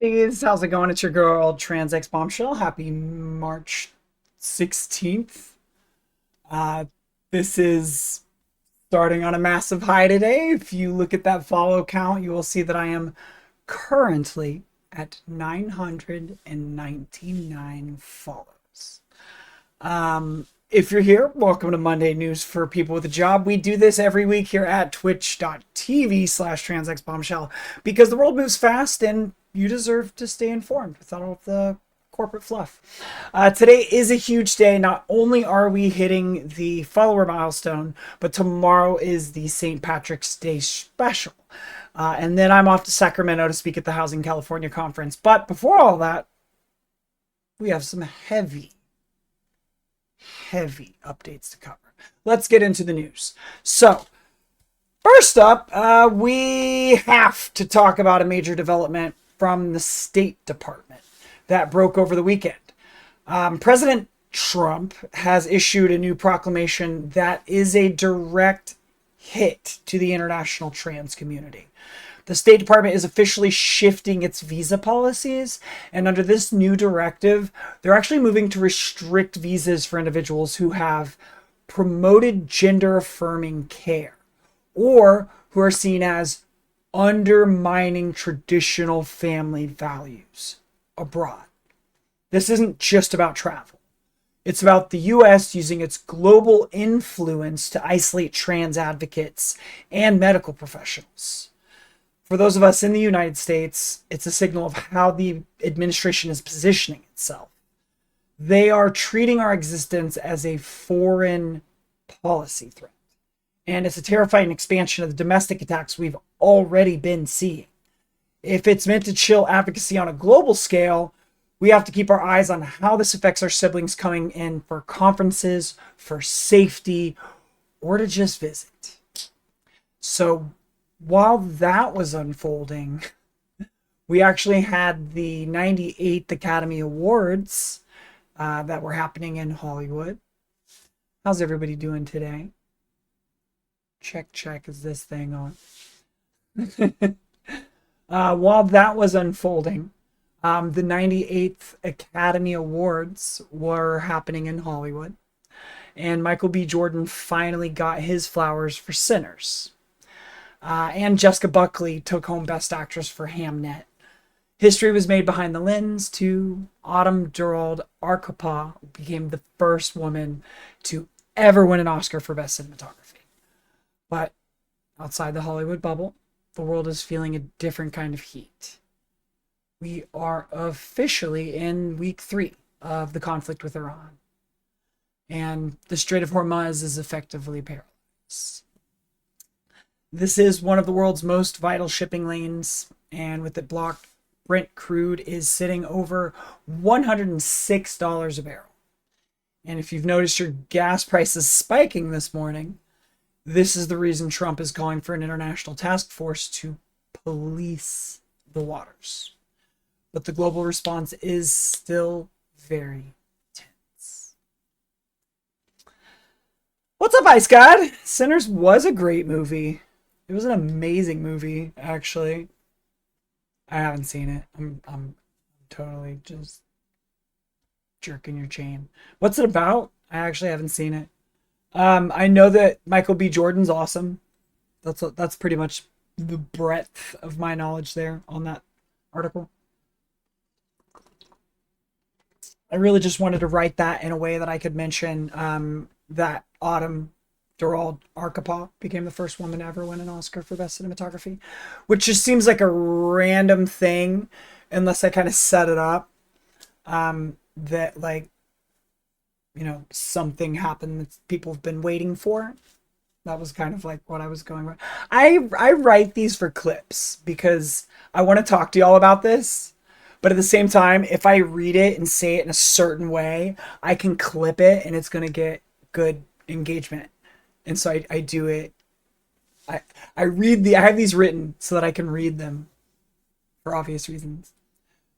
Hey, how's it going? It's your girl, Trans X Bombshell. Happy March 16th. Uh, this is starting on a massive high today. If you look at that follow count, you will see that I am currently at 999 follows. If you're here, welcome to Monday News for People with a Job. We do this every week here at twitch.tv/transxbombshell because the world moves fast and you deserve to stay informed without all of the corporate fluff. Today is a huge day. Not only are we hitting the follower milestone, but tomorrow is the St. Patrick's Day special. And then I'm off to Sacramento to speak at the Housing California conference. But before all that, we have some heavy updates to cover. Let's get into the news. So, first up, we have to talk about a major development from the State Department that broke over the weekend. President Trump has issued a new proclamation that is a direct hit to the international trans community. The State Department is officially shifting its visa policies, and under this new directive, they're actually moving to restrict visas for individuals who have promoted gender-affirming care or who are seen as undermining traditional family values abroad. This isn't just about travel. It's about the U.S. using its global influence to isolate trans advocates and medical professionals. For those of us in the United States, it's a signal of how the administration is positioning itself. They are treating our existence as a foreign policy threat. And it's a terrifying expansion of the domestic attacks we've already been seeing. If it's meant to chill advocacy on a global scale, we have to keep our eyes on how this affects our siblings coming in for conferences, for safety, or to just visit. So while that was unfolding, we actually had the 98th Academy Awards that were happening in Hollywood. How's everybody doing today? Check, is this thing on? While that was unfolding, the 98th Academy Awards were happening in Hollywood, and Michael B. Jordan finally got his flowers for Sinners. And Jessica Buckley took home Best Actress for Hamnet. History was made behind the lens too. Autumn Durald Arkapaw became the first woman to ever win an Oscar for Best Cinematography. But outside the Hollywood bubble, the world is feeling a different kind of heat. We are officially in week 3 of the conflict with Iran. And the Strait of Hormuz is effectively paralyzed. This is one of the world's most vital shipping lanes, and with it blocked, Brent crude is sitting over $106 a barrel. And if you've noticed your gas prices spiking this morning, this is the reason Trump is calling for an international task force to police the waters. But the global response is still very tense. What's up, Ice God? Sinners was a great movie. It was an amazing movie, actually. I haven't seen it. I'm totally just jerking your chain. What's it about? I actually haven't seen it. I know that Michael B. Jordan's awesome. That's pretty much the breadth of my knowledge there on that article. I really just wanted to write that in a way that I could mention that Autumn Durald Arkapaw became the first woman to ever win an Oscar for Best Cinematography, which just seems like a random thing unless I kind of set it up that, like, you know, something happened that people have been waiting for. That was kind of like what I was going with. I write these for clips because I want to talk to y'all about this. But at the same time, if I read it and say it in a certain way, I can clip it and it's going to get good engagement. And so I do it. I have these written so that I can read them for obvious reasons.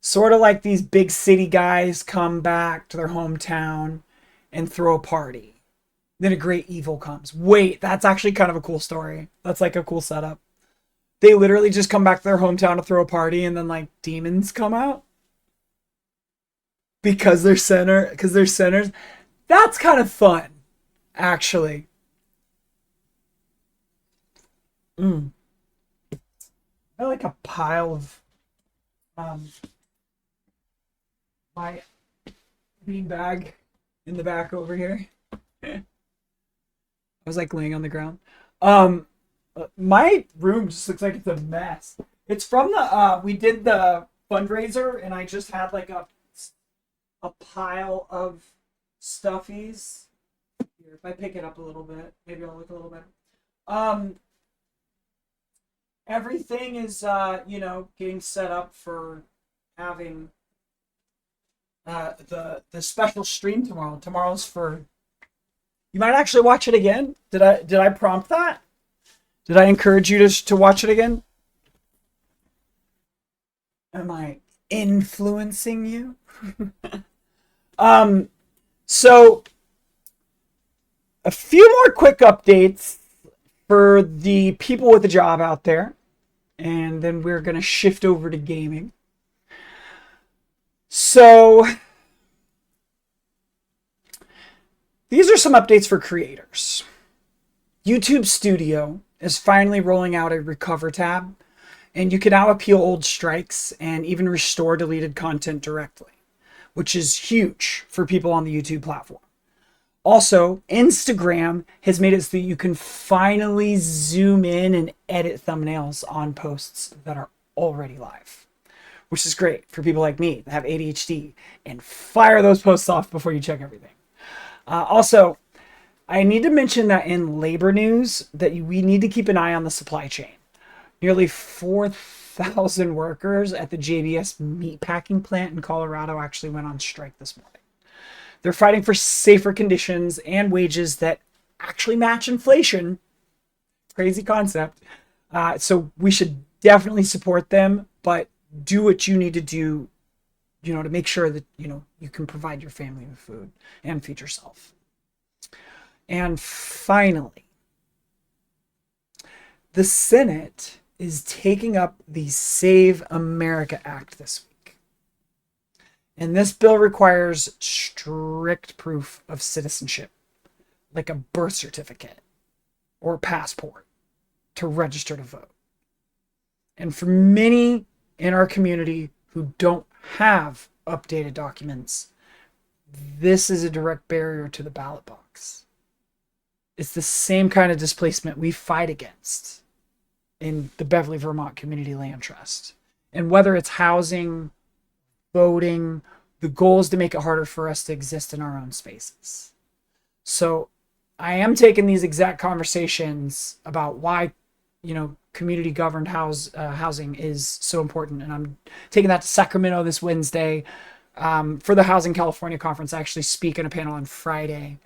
Sort of like these big city guys come back to their hometown and throw a party. Then a great evil comes. Wait, that's actually kind of a cool story. That's like a cool setup. they literally just come back to their hometown to throw a party, and then like demons come out because they're centers. That's kind of fun, actually. Mm. I like a pile of um, my bean bag in the back over here. I was like laying on the ground. Um, my room just looks like it's a mess. It's from the we did the fundraiser, and I just had like a pile of stuffies. Here, if I pick it up a little bit, maybe I'll look a little better. Um, Everything is getting set up for having the special stream tomorrow. Tomorrow's for, you might actually watch it again. Did I prompt that? Did I encourage you to watch it again? Am I influencing you? So a few more quick updates for the people with a job out there, and then we're going to shift over to gaming. So these are some updates for creators. YouTube Studio is finally rolling out a recover tab, and you can now appeal old strikes and even restore deleted content directly, which is huge for people on the YouTube platform. Also, Instagram has made it so that you can finally zoom in and edit thumbnails on posts that are already live, which is great for people like me that have ADHD and fire those posts off before you check everything. Also, I need to mention that in labor news that we need to keep an eye on the supply chain. Nearly 4,000 workers at the JBS meatpacking plant in Colorado actually went on strike this morning. They're fighting for safer conditions and wages that actually match inflation. Crazy concept. So we should definitely support them, but do what you need to do, to make sure that, you can provide your family with food and feed yourself. And finally, the Senate is taking up the Save America Act this week. And this bill requires strict proof of citizenship, like a birth certificate or passport, to register to vote. And for many in our community who don't have updated documents, this is a direct barrier to the ballot box. It's the same kind of displacement we fight against in the Beverly, Vermont Community Land Trust. And whether it's housing, voting, the goal is to make it harder for us to exist in our own spaces. So I am taking these exact conversations about why, community governed housing is so important. And I'm taking that to Sacramento this Wednesday for the Housing California Conference. I actually speak in a panel on Friday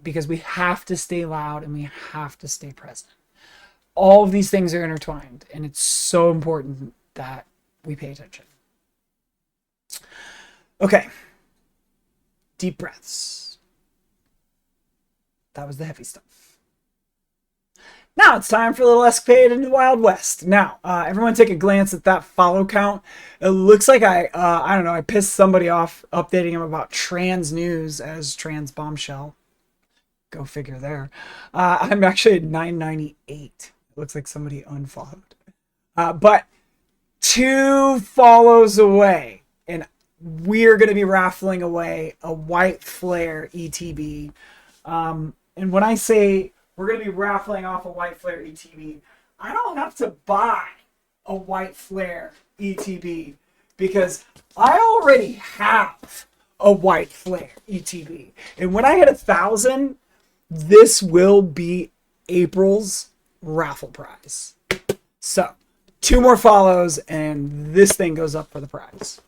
because we have to stay loud and we have to stay present. All of these things are intertwined, and it's so important that we pay attention. Okay. Deep breaths. That was the heavy stuff. Now it's time for a little escapade into the Wild West. Now, everyone take a glance at that follow count. It looks like I pissed somebody off updating him about trans news as trans bombshell. Go figure there. I'm actually at 998. It looks like somebody unfollowed. But 2 follows away, and we're going to be raffling away a white flare ETB. And when I say we're going to be raffling off a white flare ETB, I don't have to buy a white flare ETB because I already have a white flare ETB. And when I hit 1,000, this will be April's raffle prize. So 2 more follows and this thing goes up for the prize.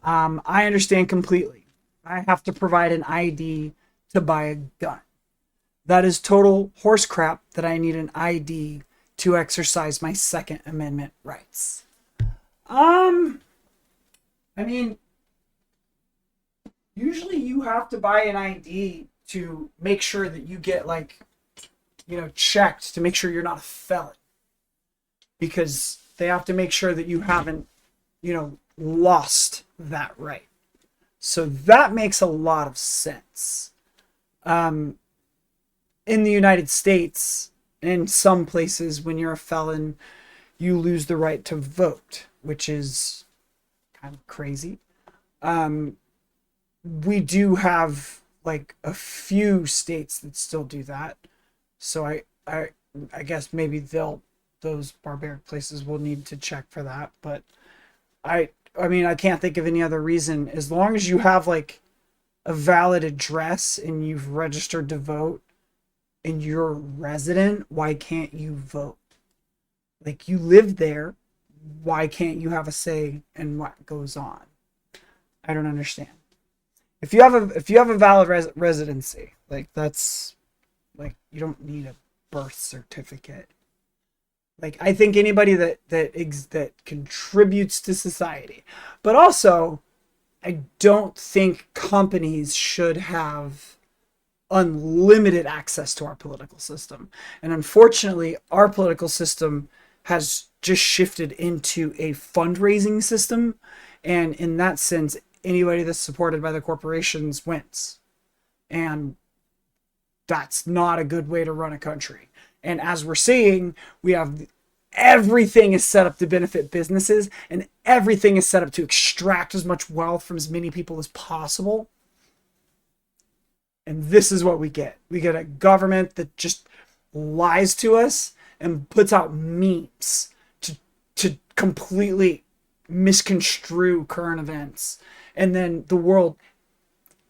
I understand completely. I have to provide an ID to buy a gun. That is total horse crap that I need an ID to exercise my Second Amendment rights. Usually you have to buy an ID to make sure that you get checked to make sure you're not a felon. because they have to make sure that you haven't, lost that right. So that makes a lot of sense. Um, in the United States, in some places, when you're a felon, you lose the right to vote, which is kind of crazy. Um, we do have like a few states that still do that. So I guess maybe those barbaric places will need to check for that. But I I mean I can't think of any other reason. As long as you have like a valid address and you've registered to vote and you're a resident, why can't you vote? Like you live there, why can't you have a say in what goes on? I don't understand. If you have a valid residency, like that's like you don't need a birth certificate. Like I think anybody that contributes to society, but also I don't think companies should have unlimited access to our political system. And unfortunately, our political system has just shifted into a fundraising system. And in that sense, anybody that's supported by the corporations wins. And that's not a good way to run a country. And as we're seeing, we have everything is set up to benefit businesses and everything is set up to extract as much wealth from as many people as possible. And this is what we get. We get a government that just lies to us and puts out memes to completely misconstrue current events. And then the world,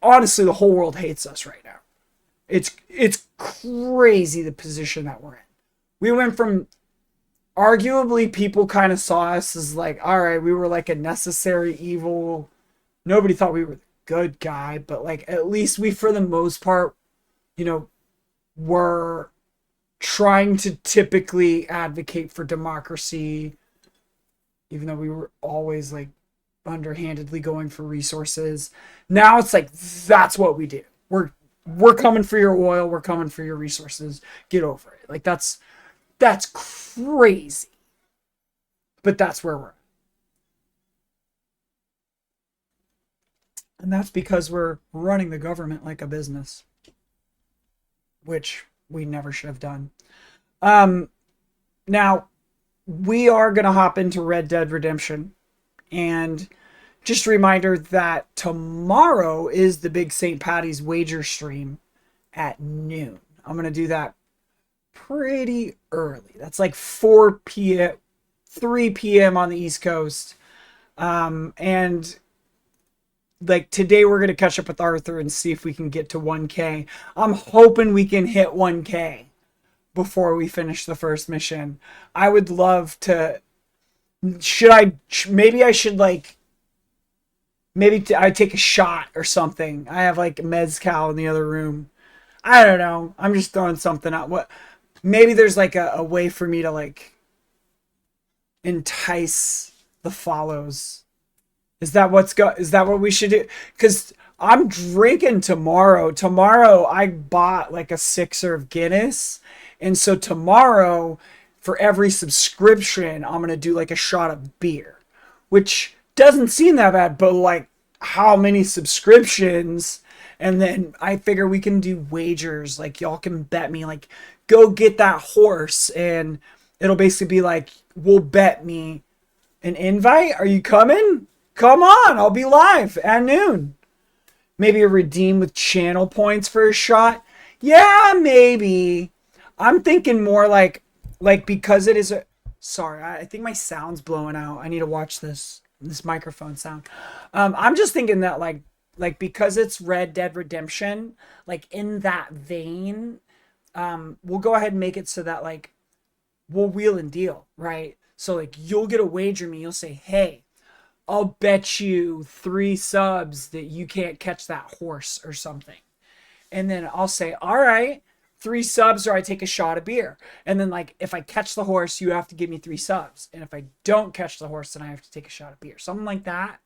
honestly, the whole world hates us right now. It's crazy the position that we're in. We went from arguably people kind of saw us as like, all right, we were like a necessary evil. Nobody thought we were the good guy, but like at least we, for the most part, were trying to typically advocate for democracy, even though we were always like underhandedly going for resources. Now it's like that's what we do. We're coming for your oil, we're coming for your resources. Get over it. Like that's crazy. But that's where we're at. And that's because we're running the government like a business, which we never should have done. Now we are going to hop into Red Dead Redemption, and just a reminder that tomorrow is the big St. Patty's wager stream at noon. I'm going to do that pretty early. That's like 4 p.m., 3 p.m. on the East Coast. And like today we're going to catch up with Arthur and see if we can get to 1K. I'm hoping we can hit 1K before we finish the first mission. I would love to. Maybe I should like, I take a shot or something. I have like mezcal in the other room. I don't know. I'm just throwing something out. Maybe there's like a way for me to like entice the follows. Is that what we should do? Because I'm drinking tomorrow. Tomorrow I bought like a sixer of Guinness. And so tomorrow, for every subscription, I'm going to do like a shot of beer. Which doesn't seem that bad, but like how many subscriptions? And then I figure we can do wagers. Like y'all can bet me, like go get that horse. And it'll basically be like, we'll bet me an invite. Are you coming? Come on, I'll be live at noon. Maybe a redeem with channel points for a shot. Yeah, maybe. I'm thinking more like because it is a. Sorry, I think my sound's blowing out. I need to watch this microphone sound. I'm just thinking that like because it's Red Dead Redemption, like in that vein, we'll go ahead and make it so that like we'll wheel and deal, right? So like you'll get a wager me. You'll say, hey, I'll bet you 3 subs that you can't catch that horse or something. And then I'll say, all right, 3 subs or I take a shot of beer. And then like, if I catch the horse, you have to give me 3 subs. And if I don't catch the horse, then I have to take a shot of beer. Something like that.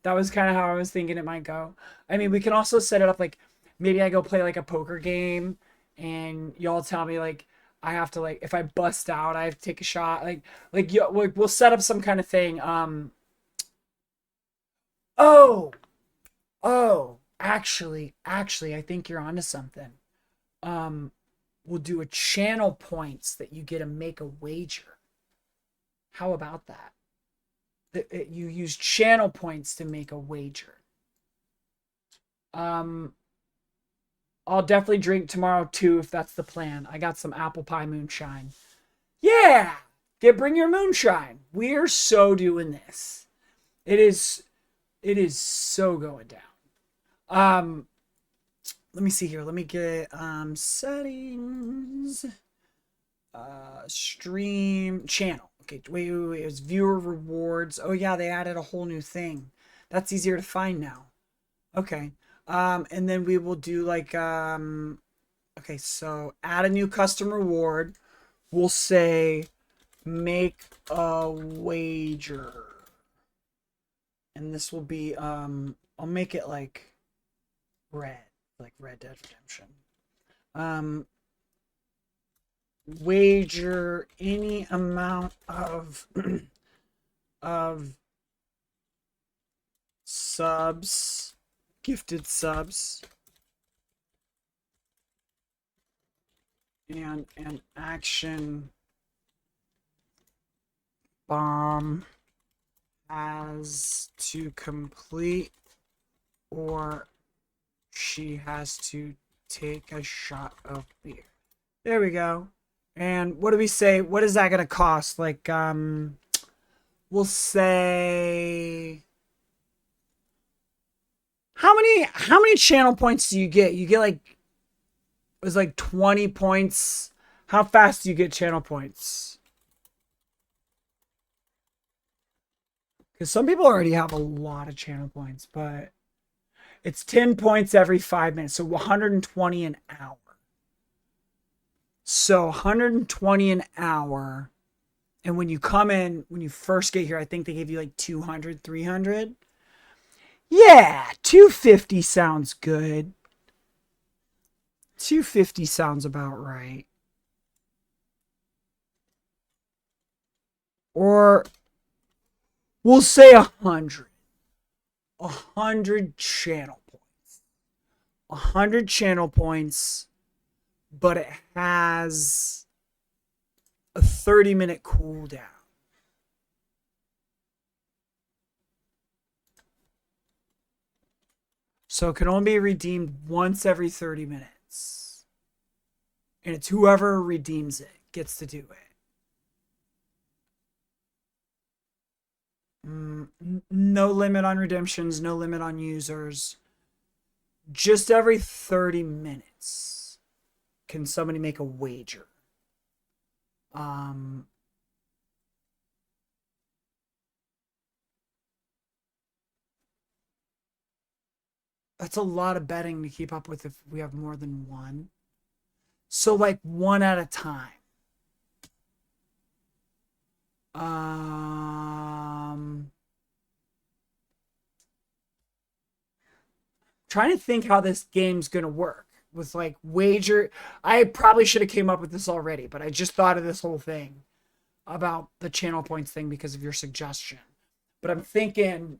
That was kind of how I was thinking it might go. I mean, we can also set it up like maybe I go play like a poker game and y'all tell me like, I have to like if I bust out, I have to take a shot. Like yo, we'll set up some kind of thing. Oh, actually, I think you're onto something. Um, we'll do a channel points that you get to make a wager. How about that? You use channel points to make a wager. Um, I'll definitely drink tomorrow too if that's the plan. I got some apple pie moonshine. Yeah, bring your moonshine. We're so doing this. It is so going down. Let me see here. Let me get settings. Stream channel. Okay, wait. It was viewer rewards. Oh yeah, they added a whole new thing. That's easier to find now. Okay. And then we will do like okay, so add a new custom reward. We'll say make a wager. And this will be I'll make it like red, like Red Dead Redemption. Wager any amount of of subs, gifted subs, and an action bomb has to complete, or she has to take a shot of beer. There we go. And what do we say? What is that gonna cost? Like, we'll say how many channel points do you get? You get like it was like 20 points. How fast do you get channel points? Because some people already have a lot of channel points, but it's 10 points every 5 minutes, so 120 an hour. So 120 an hour. And when you come in, when you first get here, I think they give you like 200, 300. Yeah, 250 sounds good. 250 sounds about right. Or we'll say 100. 100 channel points. 100 channel points, but it has a 30-minute cooldown. So it can only be redeemed once every 30 minutes. And it's whoever redeems it gets to do it. No limit on redemptions, no limit on users. Just every 30 minutes can somebody make a wager. That's a lot of betting to keep up with if we have more than one. So like one at a time. Trying to think how this game's gonna work with like wager. I probably should have came up with this already, but I just thought of this whole thing about the channel points thing because of your suggestion. But I'm thinking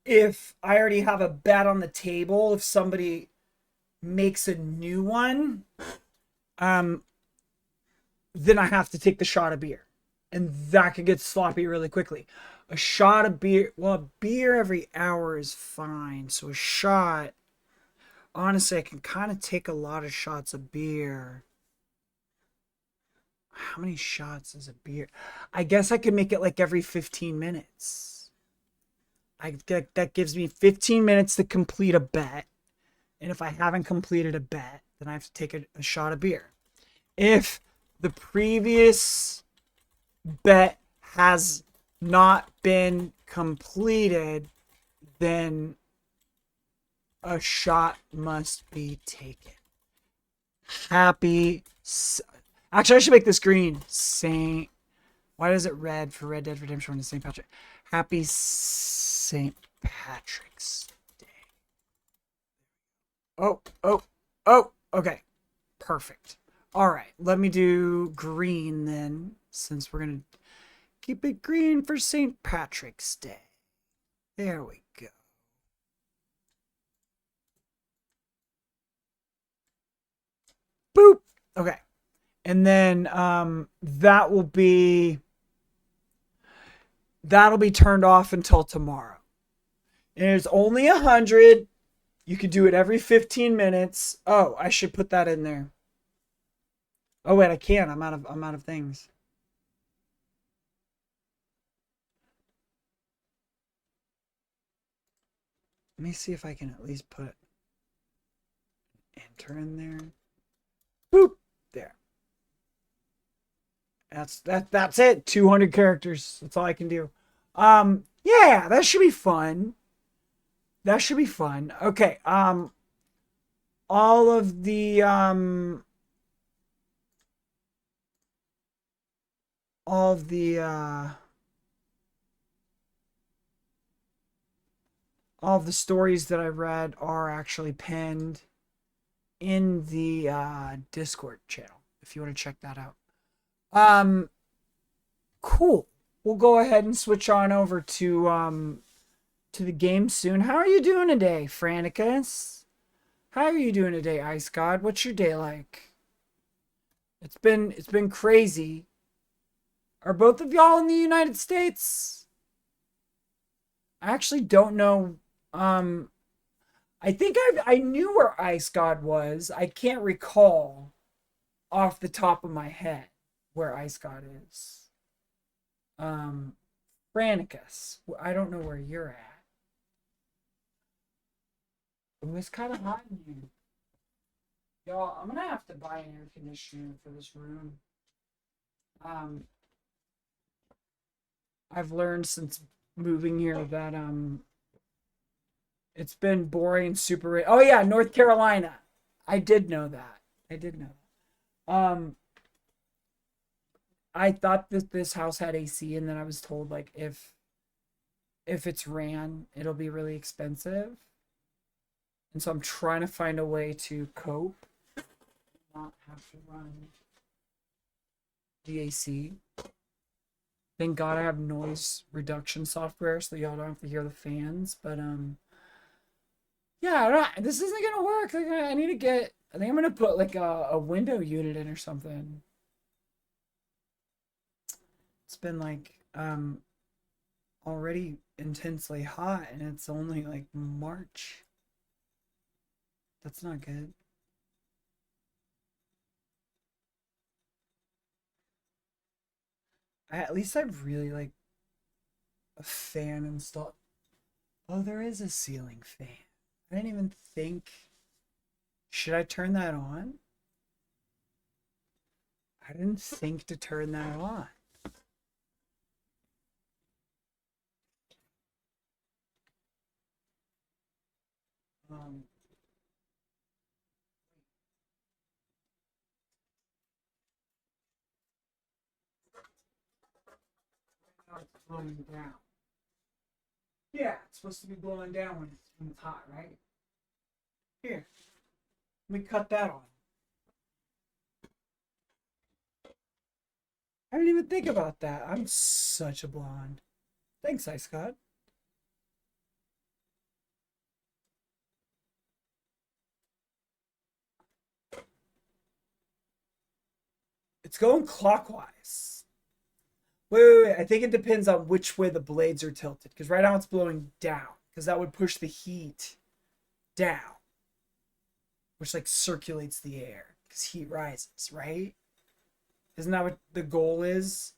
if I already have a bet on the table, if somebody makes a new one, then I have to take the shot of beer. And that could get sloppy really quickly. A shot of beer, well, a beer every hour is fine. So a shot, honestly, I can kind of take a lot of shots of beer. How many shots is a beer? I guess I could make it like every 15 minutes. That gives me 15 minutes to complete a bet. And if I haven't completed a bet, then I have to take a shot of beer. If the previous bet has not been completed, then a shot must be taken. Actually, I should make this green. Saint. Why is it red for Red Dead Redemption when it's St. Patrick? Happy St. Patrick's Day. Oh. Okay. Perfect. All right, let me do green then, since we're going to keep it green for St. Patrick's Day. There we go. Boop. Okay. And then that'll be turned off until tomorrow. And it's only 100. You could do it every 15 minutes. Oh, I should put that in there. Oh wait, I can't. I'm out of things. Let me see if I can at least put enter in there. Boop. There. That's it. 200 characters. That's all I can do. Yeah, that should be fun. That should be fun. Okay. All of the all of the all of the stories that I read are actually pinned in the Discord channel if you want to check that out. Cool. We'll go ahead and switch on over to the game soon. How are you doing today, Franticus? How are you doing today, Ice God? What's your day like? It's been crazy. Are both of y'all in the United States? I actually don't know. I think I knew where Ice God was. I can't recall off the top of my head where Ice God is. Franticus, I don't know where you're at. It was kind of hot in here. Y'all, I'm gonna have to buy an air conditioner for this room. I've learned since moving here that it's been boring, super. Oh yeah, North Carolina. I did know that. I did know that. I thought that this house had AC, and then I was told like if it's ran, it'll be really expensive. And so I'm trying to find a way to cope, not have to run the AC. Thank God I have noise reduction software, so y'all don't have to hear the fans. But yeah, this isn't gonna work. I need to get. I think I'm gonna put like a window unit in or something. It's been like already intensely hot, and it's only like March. That's not good. At least I really like a fan installed. Oh, there is a ceiling fan. I didn't even think. Should I turn that on? I didn't think to turn that on. Um, now it's blowing down. Yeah, it's supposed to be blowing down when it's hot, right? Here, let me cut that on. I didn't even think about that. I'm such a blonde. Thanks, Ice Scott. It's going clockwise. Wait. I think it depends on which way the blades are tilted. Because right now it's blowing down. Because that would push the heat down. Which like circulates the air. Because heat rises, right? Isn't that what the goal is?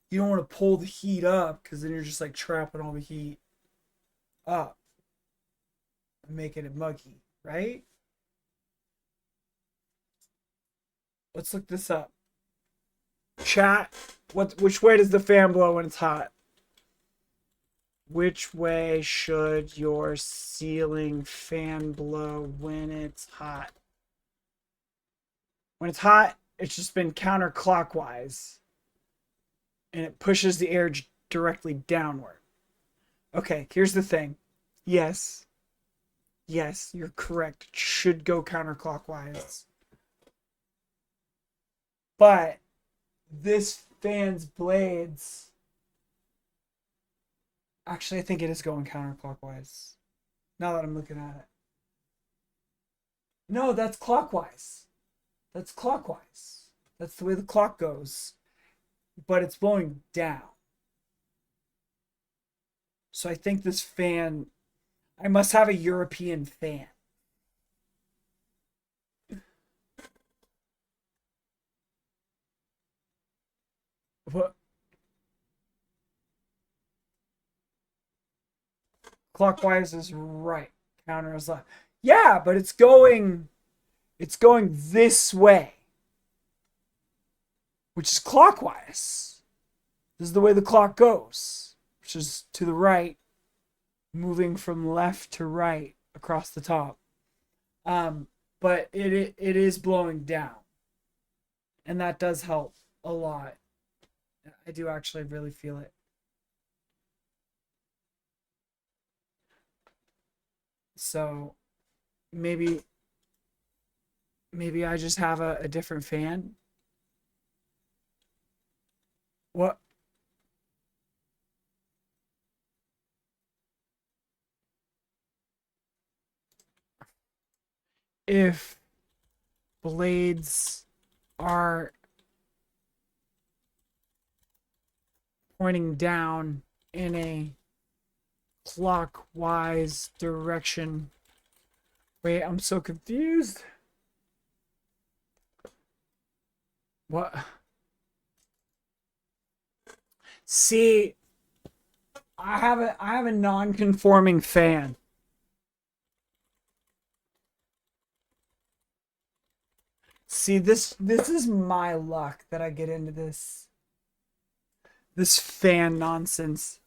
You don't want to pull the heat up. Because then you're just like trapping all the heat up. And making it muggy, right? Let's look this up. Chat, which way does the fan blow when it's hot? Which way should your ceiling fan blow when it's hot? When it's hot, it's just been counterclockwise. And it pushes the air directly downward. Okay, here's the thing. Yes, you're correct. It should go counterclockwise. But this fan's blades, actually, I think it is going counterclockwise. Now that I'm looking at it. No, that's clockwise. That's clockwise. That's the way the clock goes. But it's blowing down. So I think this fan, I must have a European fan. What? Clockwise is right. Counter is left. Yeah, but it's going this way, which is clockwise. This is the way the clock goes, which is to the right, moving from left to right across the top. But it is blowing down, and that does help a lot. I do actually really feel it. So maybe I just have a different fan. What? If blades are pointing down in a clockwise direction. Wait, I'm so confused. What? See, I have a non-conforming fan. See, this is my luck that I get into this fan nonsense.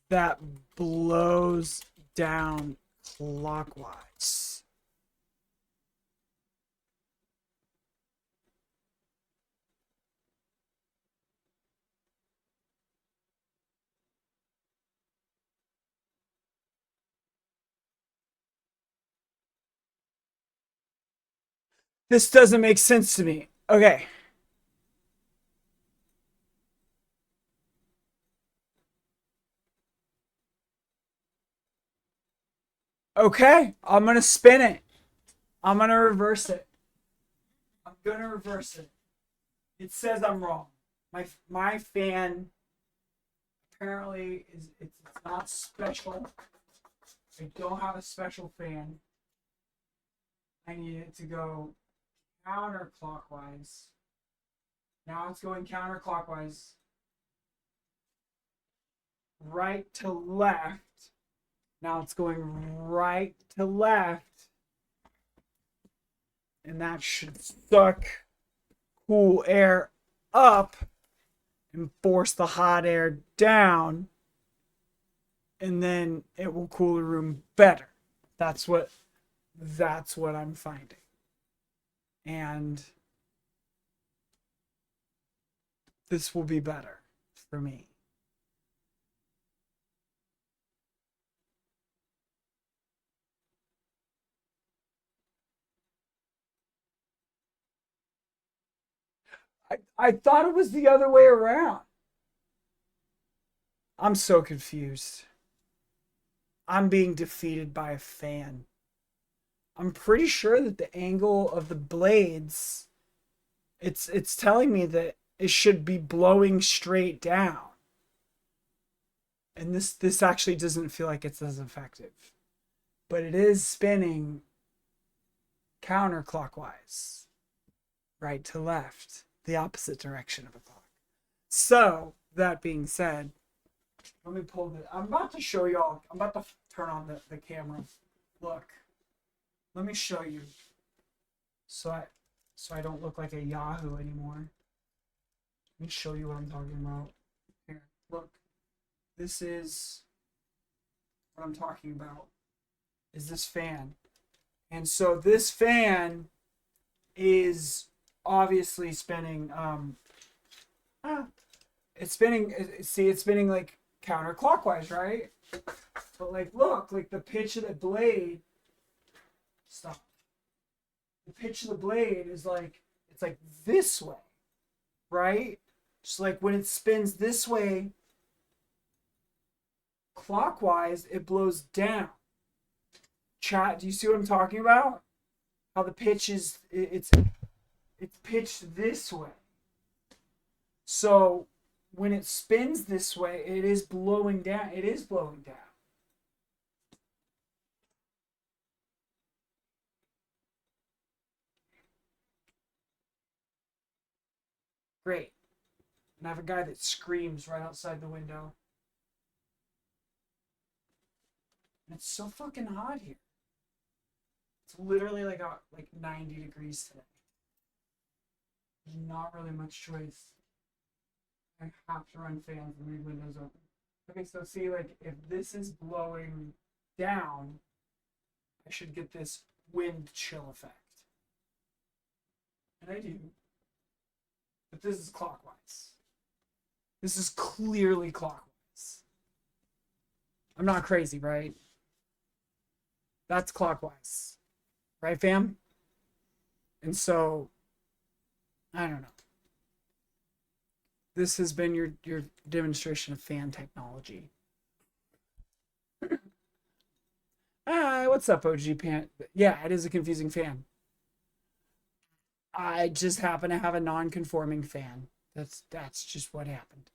That blows down clockwise. This doesn't make sense to me. Okay. Okay, I'm gonna spin it. I'm gonna reverse it. I'm gonna reverse it. It says I'm wrong. My fan apparently it's not special. I don't have a special fan. I need it to go counterclockwise. Now it's going counterclockwise. Right to left. Now it's going right to left. And that should suck cool air up and force the hot air down. And then it will cool the room better. That's what I'm finding. And this will be better for me. I thought it was the other way around. I'm so confused. I'm being defeated by a fan. I'm pretty sure that the angle of the blades, it's telling me that it should be blowing straight down. And this actually doesn't feel like it's as effective. But it is spinning counterclockwise. Right to left. The opposite direction of a clock. So, that being said, let me pull this. I'm about to show y'all. I'm about to turn on the camera. Look. Let me show you. So I don't look like a Yahoo anymore. Let me show you what I'm talking about. Here, look. This is what I'm talking about. Is this fan. And so this fan is obviously spinning it's spinning, see, it's spinning like counterclockwise, right? But like look, like the pitch of the blade, stop, the pitch of the blade is like, it's like this way, right? Just like when it spins this way clockwise, it blows down. Chat, do you see what I'm talking about? How the pitch is, it's pitched this way. So when it spins this way, it is blowing down. It is blowing down. Great. And I have a guy that screams right outside the window. And it's so fucking hot here. It's literally like 90 degrees today. There's not really much choice. I have to run fans and leave windows open. Okay, so see, like, if this is blowing down, I should get this wind chill effect. And I do. But this is clockwise. This is clearly clockwise. I'm not crazy, right? That's clockwise. Right, fam? And so, I don't know. This has been your demonstration of fan technology. Hi, what's up, OG Pant? Yeah, it is a confusing fan. I just happen to have a non-conforming fan. That's just what happened.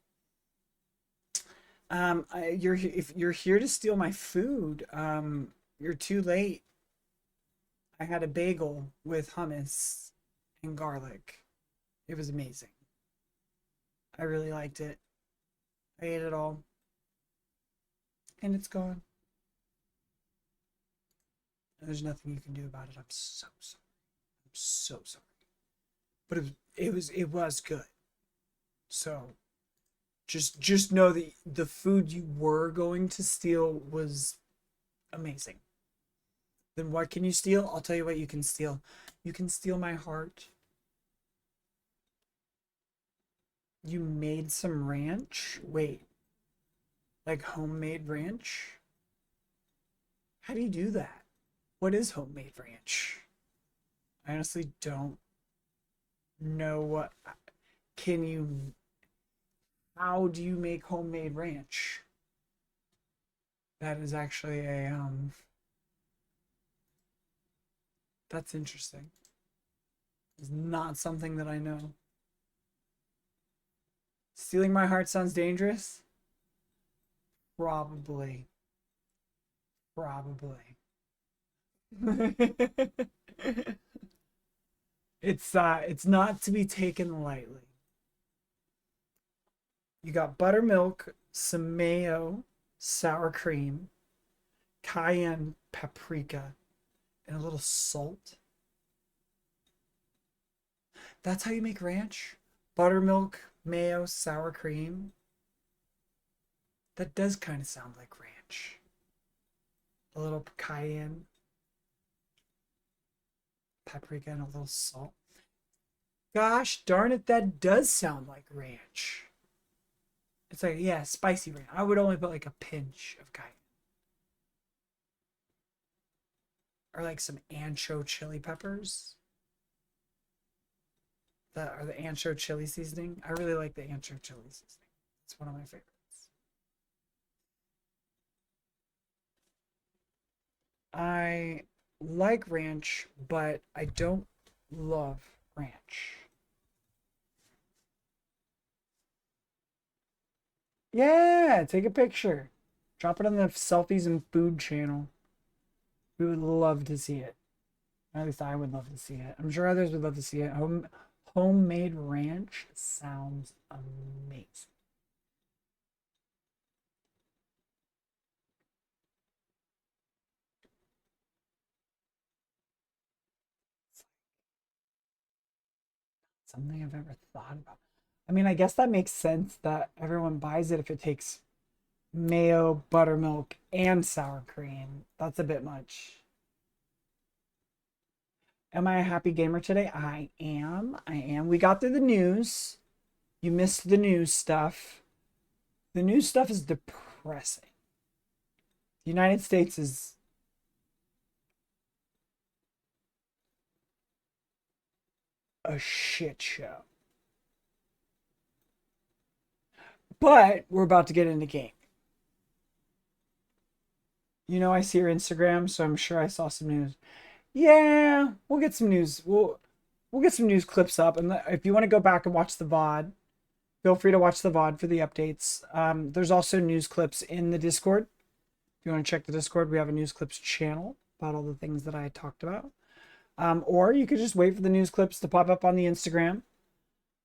If you're here to steal my food, you're too late. I had a bagel with hummus and garlic. It was amazing. I really liked it. I ate it all. And it's gone. And there's nothing you can do about it. I'm so sorry. I'm so sorry. But it was good. So just know that the food you were going to steal was amazing. Then what can you steal? I'll tell you what you can steal. You can steal my heart. You made some ranch? Wait. Like homemade ranch? How do you do that? What is homemade ranch? I honestly don't know what. Can you. How do you make homemade ranch? That is actually a. That's interesting. It's not something that I know. Stealing my heart sounds dangerous? Probably. Probably. It's not to be taken lightly. You got buttermilk, some mayo, sour cream, cayenne paprika, and a little salt. That's how you make ranch? Buttermilk, mayo, sour cream. That does kind of sound like ranch. A little cayenne, paprika, and a little salt. Gosh darn it, that does sound like ranch. It's like, yeah, spicy ranch. I would only put like a pinch of cayenne. Or like some ancho chili peppers. That are the ancho chili seasoning. I really like the ancho chili seasoning. It's one of my favorites. I like ranch, but I don't love ranch. Yeah, take a picture. Drop it on the selfies and food channel. We would love to see it. At least I would love to see it. I'm sure others would love to see it. Homemade ranch sounds amazing. It's something I've ever thought about. I mean, I guess that makes sense that everyone buys it if it takes mayo, buttermilk, and sour cream. That's a bit much. Am I a happy gamer today? I am. I am. We got through the news. You missed the news stuff. The news stuff is depressing. The United States is a shit show. But we're about to get into game. You know, I see your Instagram, so I'm sure I saw some news. Yeah, we'll get some news. We'll get some news clips up, and if you want to go back and watch the VOD, feel free to watch the VOD for the updates. There's also news clips in the Discord. If you want to check the Discord, we have a news clips channel about all the things that I talked about. Or you could just wait for the news clips to pop up on the Instagram.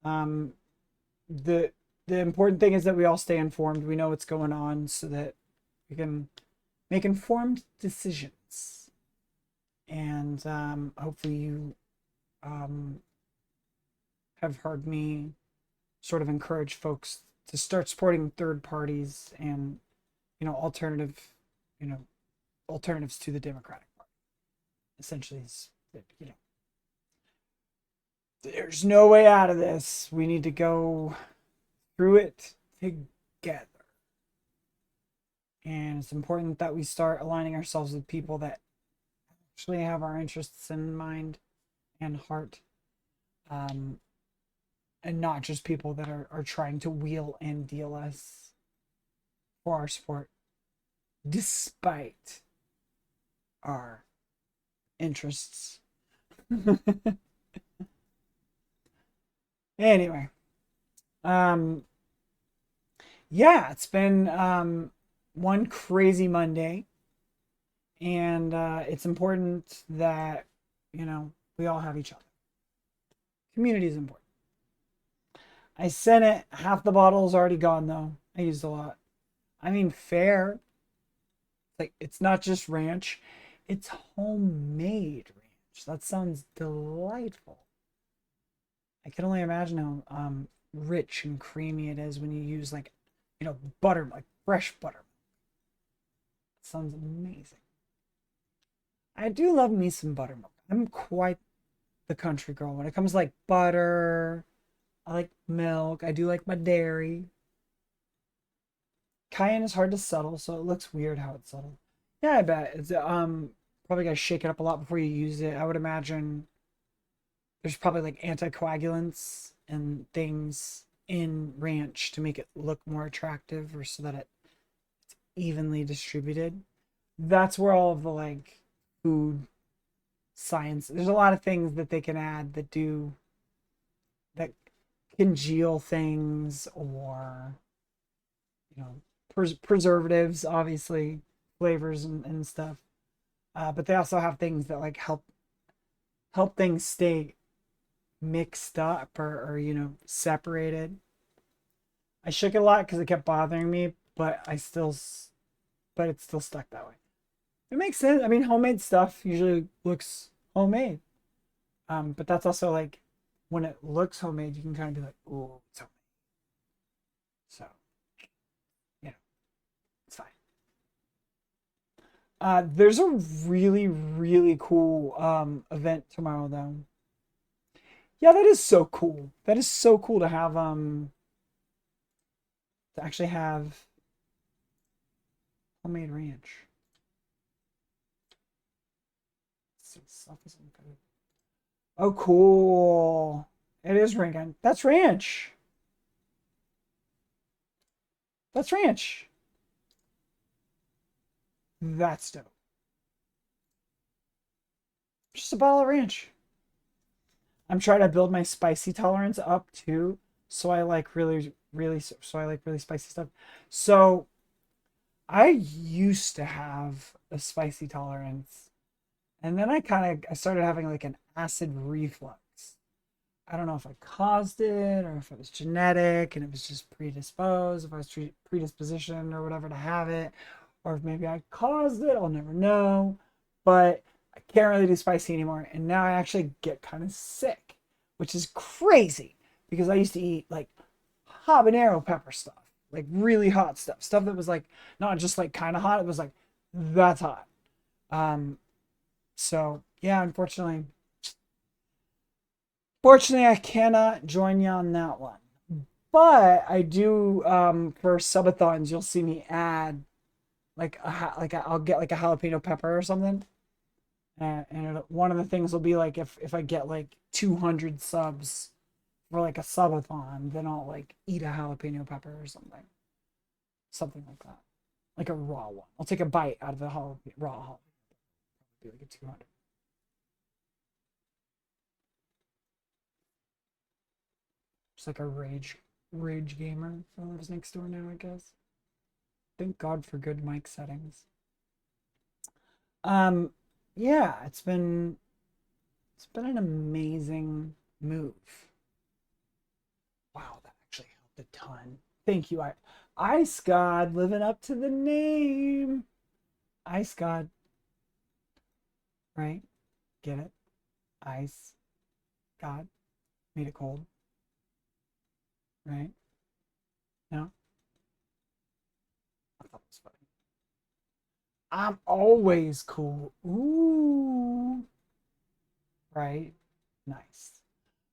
Um, the the important thing is that we all stay informed. We know what's going on so that we can make informed decisions. And hopefully you have heard me sort of encourage folks to start supporting third parties and you know alternatives to the Democratic Party. Essentially, is that, there's no way out of this. We need to go through it together. And it's important that we start aligning ourselves with people that actually have our interests in mind and heart. And not just people that are trying to wheel and deal us for our support, despite our interests. Anyway, yeah, it's been one crazy Monday, and it's important that we all have each other. Community is important. I sent it. Half the bottle is already gone though. I used a lot. I mean, fair. Like, it's not just ranch, it's homemade ranch. That sounds delightful. I can only imagine how rich and creamy it is when you use butter, like fresh butter. It sounds amazing. I do love me some buttermilk. I'm quite the country girl when it comes to like butter. I like milk. I do like my dairy. Cayenne is hard to settle, so it looks weird how it's settled. Yeah, I bet. It's probably gotta shake it up a lot before you use it. I would imagine there's probably like anticoagulants and things in ranch to make it look more attractive or so that it's evenly distributed. That's where all of the like food science, there's a lot of things that they can add that congeal things, or preservatives, obviously, flavors and stuff. But they also have things that like help things stay mixed up or separated. I shook it a lot because it kept bothering me, but it's still stuck that way. It makes sense. I mean, homemade stuff usually looks homemade. But that's also like, when it looks homemade, you can kind of be like, "Oh, it's homemade." So, it's fine. There's a really, really cool event tomorrow, though. Yeah, that is so cool. That is so cool to have to actually have homemade ranch. Oh, cool. It is ranch. That's ranch. That's ranch. That's dope. Just a bottle of ranch. I'm trying to build my spicy tolerance up too. So I like really spicy stuff. So I used to have a spicy tolerance, and then I started having like an acid reflux. I don't know if I caused it or if it was genetic and it was just predisposed, if I was predisposition or whatever to have it, or if maybe I caused it, I'll never know. But I can't really do spicy anymore. And now I actually get kind of sick, which is crazy because I used to eat like habanero pepper stuff, like really hot stuff that was like not just like kind of hot, it was like that's hot. So yeah, Fortunately, I cannot join you on that one. But I do for subathons, you'll see me add like I'll get like a jalapeno pepper or something, And one of the things will be like if I get like 200 subs for like a subathon, then I'll like eat a jalapeno pepper or something like that, like a raw one. I'll take a bite out of the raw jalapeno. Be like a 200. Just like a rage gamer who lives next door now, I guess. Thank God for good mic settings. Um, yeah, it's been an amazing move. Wow, that actually helped a ton. Thank you, Ice God, living up to the name. Ice God, right? Get it? Ice God made it cold, right? No, I thought it was funny. I'm always cool. Ooh, right? Nice.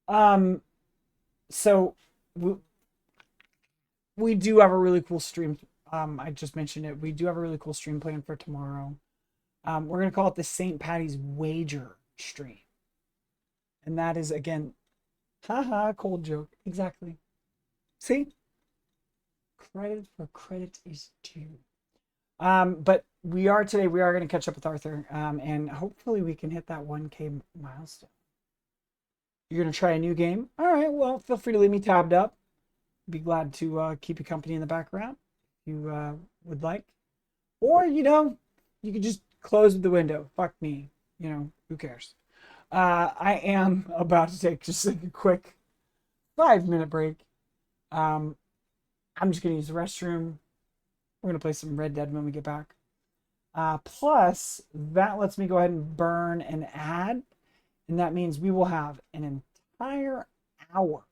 Um, so we, we do have a really cool stream. I just mentioned it. We do have a really cool stream planned for tomorrow. We're gonna call it the St. Patty's Wager stream, and that is again, haha, cold joke. Exactly. See, credit for credit is due. But we are gonna catch up with Arthur, and hopefully we can hit that 1K milestone. You're gonna try a new game. All right. Well, feel free to leave me tabbed up. Be glad to keep you company in the background if you would like. Or, you could just close the window. Fuck me. Who cares? I am about to take just like a quick 5-minute break. I'm just going to use the restroom. We're going to play some Red Dead when we get back. Plus, that lets me go ahead and burn an ad. And that means we will have an entire hour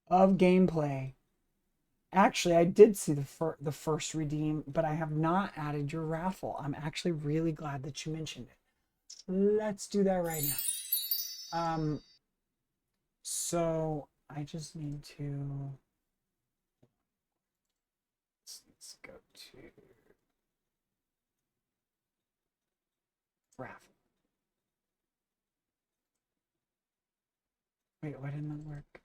of gameplay. Actually, I did see the first redeem, but I have not added your raffle. I'm actually really glad that you mentioned it. Let's do that right now. So I just need to let's go to raffle. Wait, why didn't that work?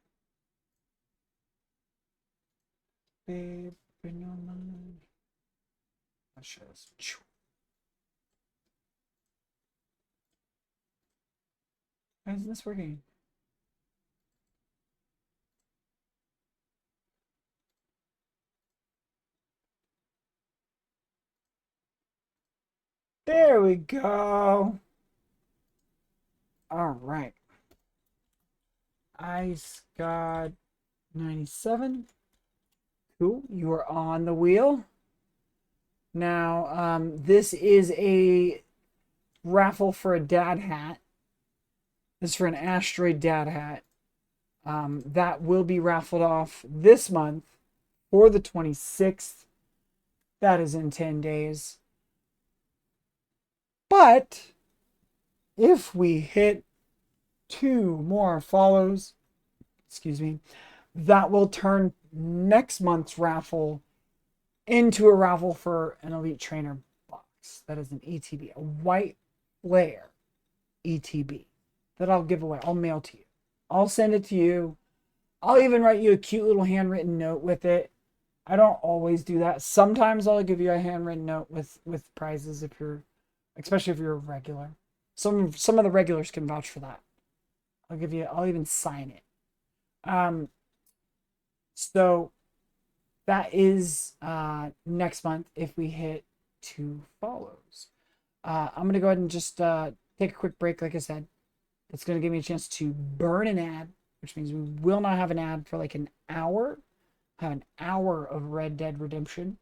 Babe, bring your mind. Let's show this. Why isn't this working? There we go. All right. Ice God 97. Cool. You are on the wheel. Now, this is a raffle for a dad hat. This is for an asteroid dad hat. That will be raffled off this month for the 26th. That is in 10 days. But if we hit 2 more follows, excuse me, that will turn next month's raffle into a raffle for an Elite Trainer box. That is an ETB, a white layer ETB that I'll give away. I'll mail to you. I'll send it to you. I'll even write you a cute little handwritten note with it. I don't always do that. Sometimes I'll give you a handwritten note with prizes especially if you're a regular. Some of the regulars can vouch for that. I'll even sign it. So that is next month if we hit 2 follows. I'm gonna go ahead and just take a quick break, like I said. It's gonna give me a chance to burn an ad, which means we will not have an ad for like an hour. Have an hour of Red Dead Redemption.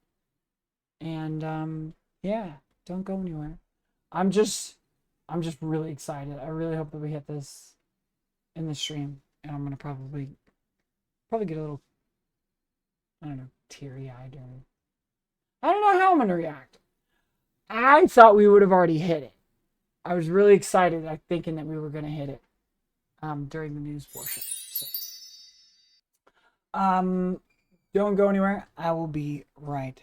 And yeah, don't go anywhere. I'm just really excited. I really hope that we hit this in the stream. And I'm gonna probably get a little, I don't know, teary-eyed, or I don't know how I'm gonna react. I thought we would have already hit it. I was really excited, thinking that we were gonna hit it during the news portion. So don't go anywhere. I will be right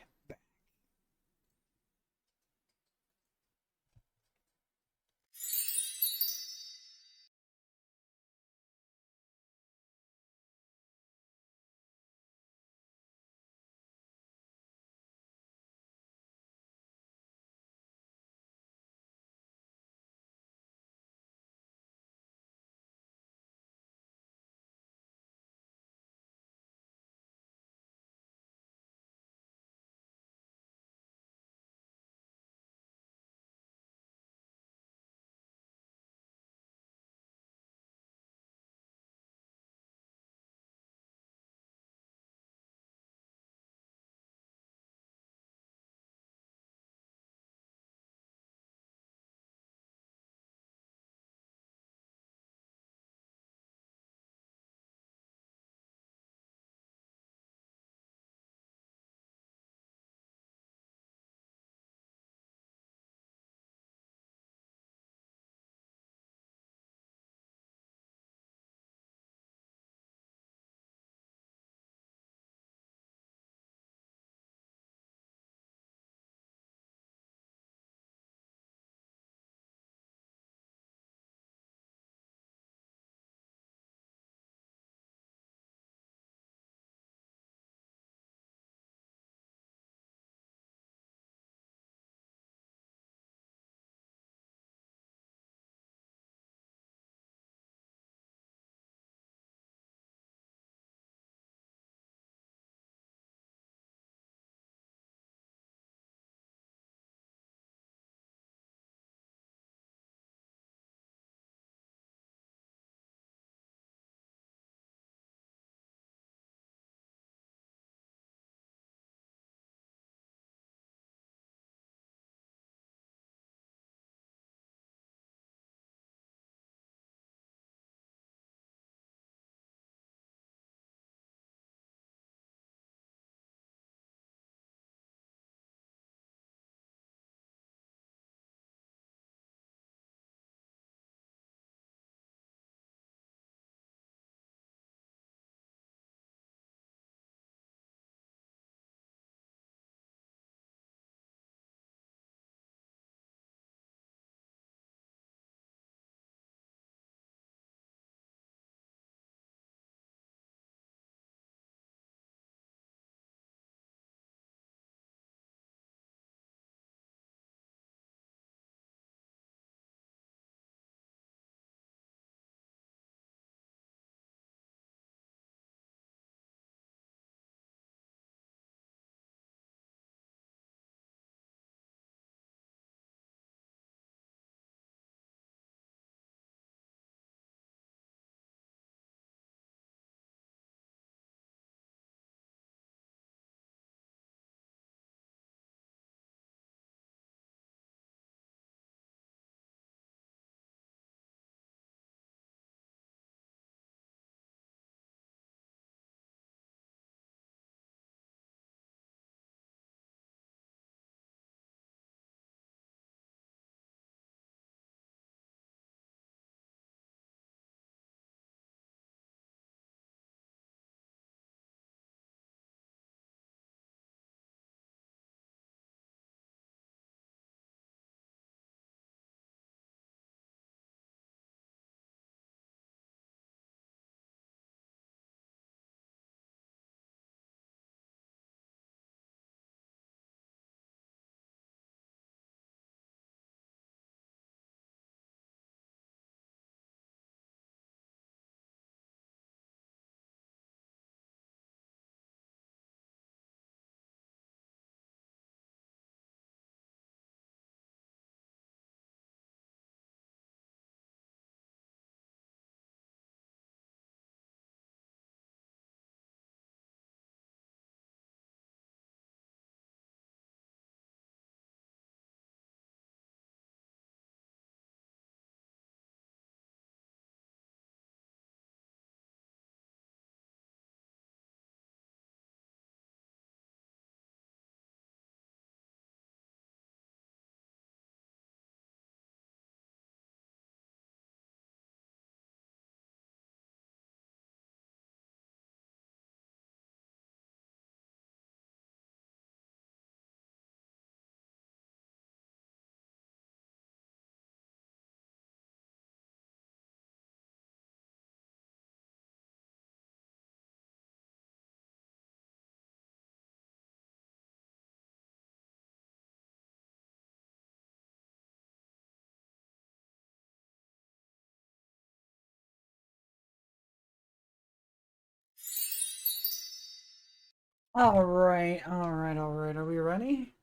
All right, all right, all right. Are we ready?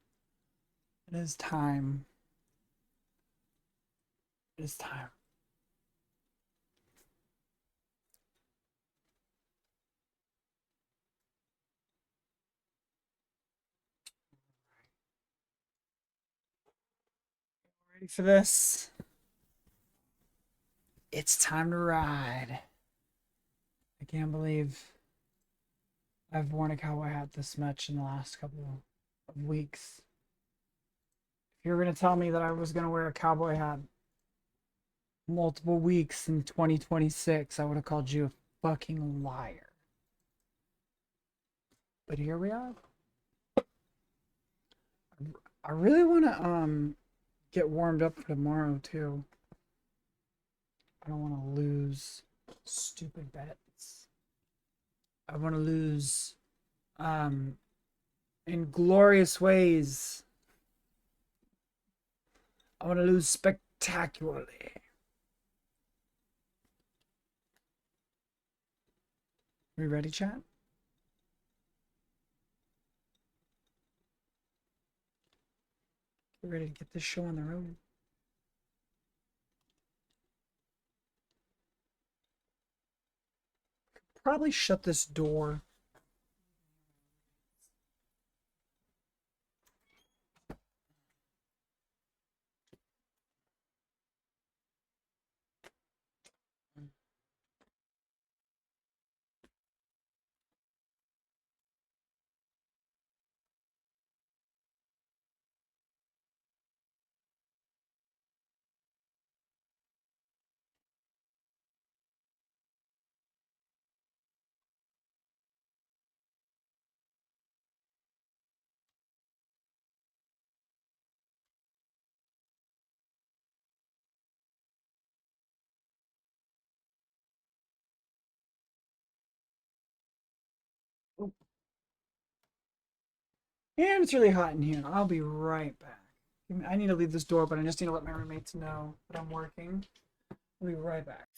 It is time. It is time. Ready for this? It's time to ride. I can't believe I've worn a cowboy hat this much in the last couple of weeks. If you were going to tell me that I was going to wear a cowboy hat multiple weeks in 2026, I would have called you a fucking liar. But here we are. I really want to get warmed up for tomorrow too. I don't want to lose stupid bets. I want to lose um in glorious ways. I want to lose spectacularly. We ready, chat? We're ready to get this show on the road. Probably shut this door. And it's really hot in here. I'll be right back. I need to leave this door, but I just need to let my roommates know that I'm working. I'll be right back.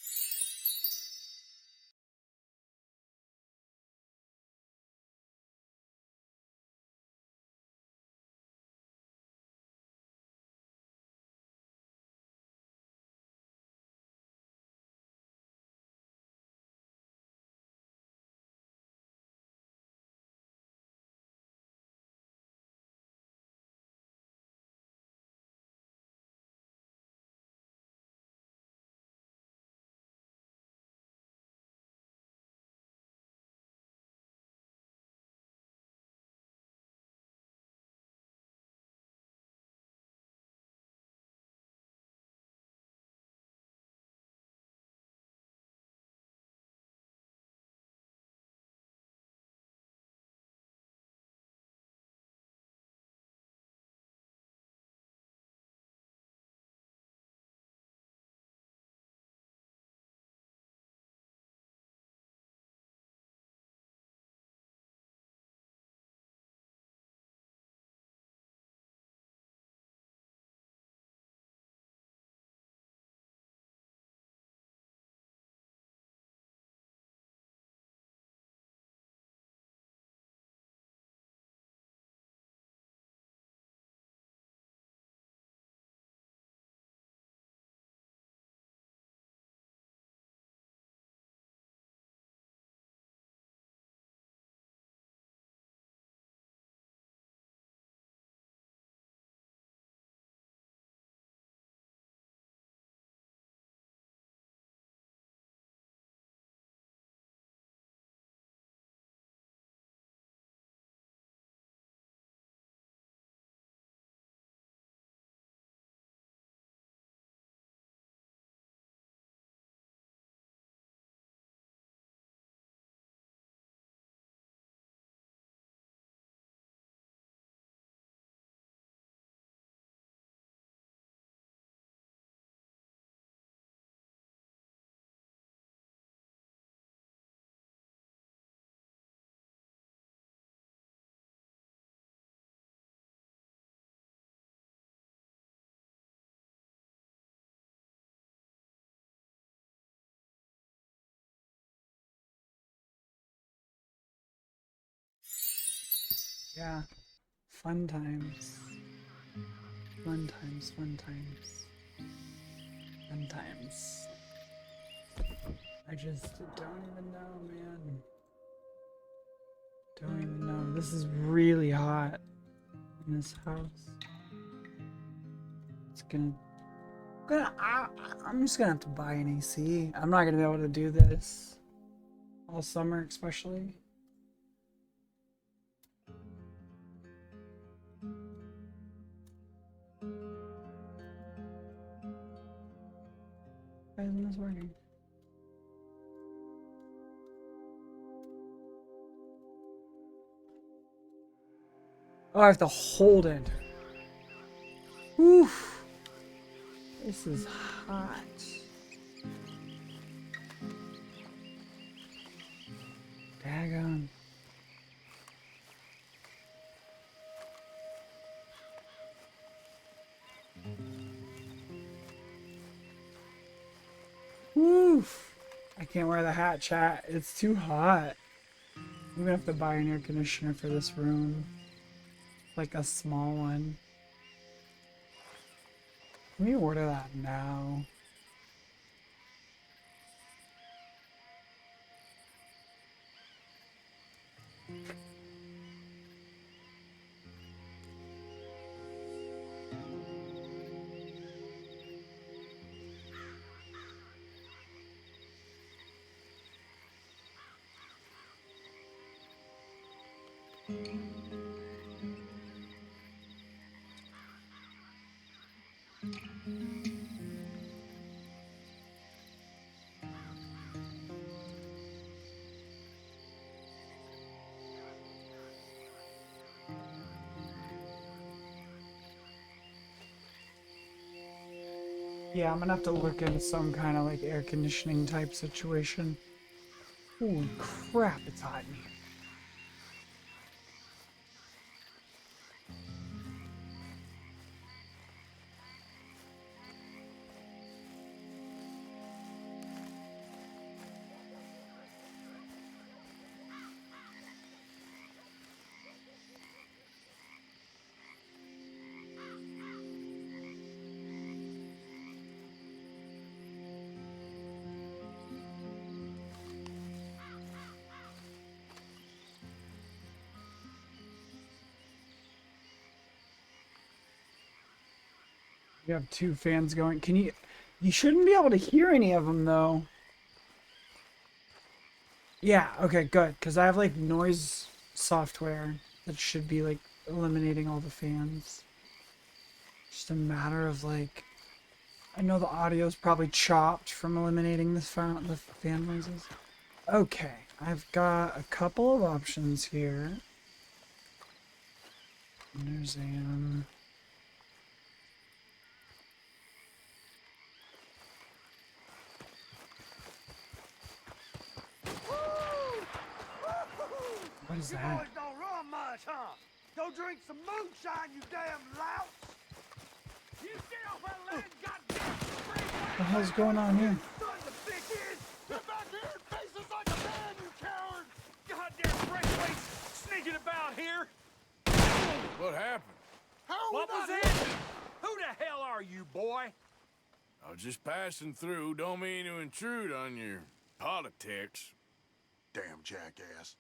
Yeah. Fun times. Fun times, fun times. Fun times. I just don't even know, man. Don't even know. This is really hot in this house. It's I'm just gonna have to buy an AC. I'm not gonna be able to do this all summer, especially. Why isn't this working? Oh, I have to hold it. Oof. This is hot. Daggone. Oof. I can't wear the hat, chat. It's too hot. I'm gonna have to buy an air conditioner for this room. Like a small one. Let me order that now. Yeah, I'm gonna have to look into some kind of like air conditioning type situation. Holy crap, it's hot in here. You have two fans going. Can you... You shouldn't be able to hear any of them, though. Yeah, okay, good. Because I have, like, noise software that should be, like, eliminating all the fans. Just a matter of, like... I know the audio's probably chopped from eliminating the fan noises. Okay, I've got a couple of options here. There's a... What is that? You boys don't run much, huh? Go drink some moonshine, you damn louts! You stay off our land, goddamn freeway! What the hell's going on here? Son of a bitches! Get back here and face us like a man, you coward! Goddamn freeway sneaking about here! What happened? What was it? Who the hell are you, boy? I was just passing through. Don't mean to intrude on your politics. Damn jackass.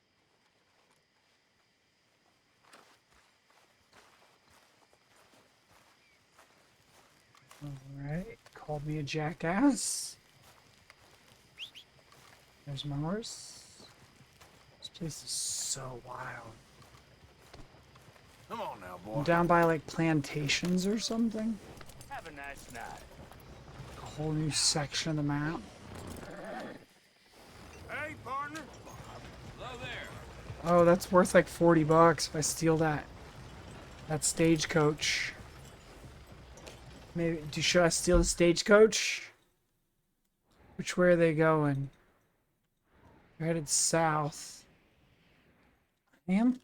Alright, called me a jackass. There's my horse. This place is so wild. Come on now, boy. I'm down by like plantations or something. Have a nice night. A whole new section of the map. Hey, partner. Hello there. Oh, that's worth like 40 bucks if I steal that stagecoach. Maybe should I steal the stagecoach? Which way are they going? They're headed south. I am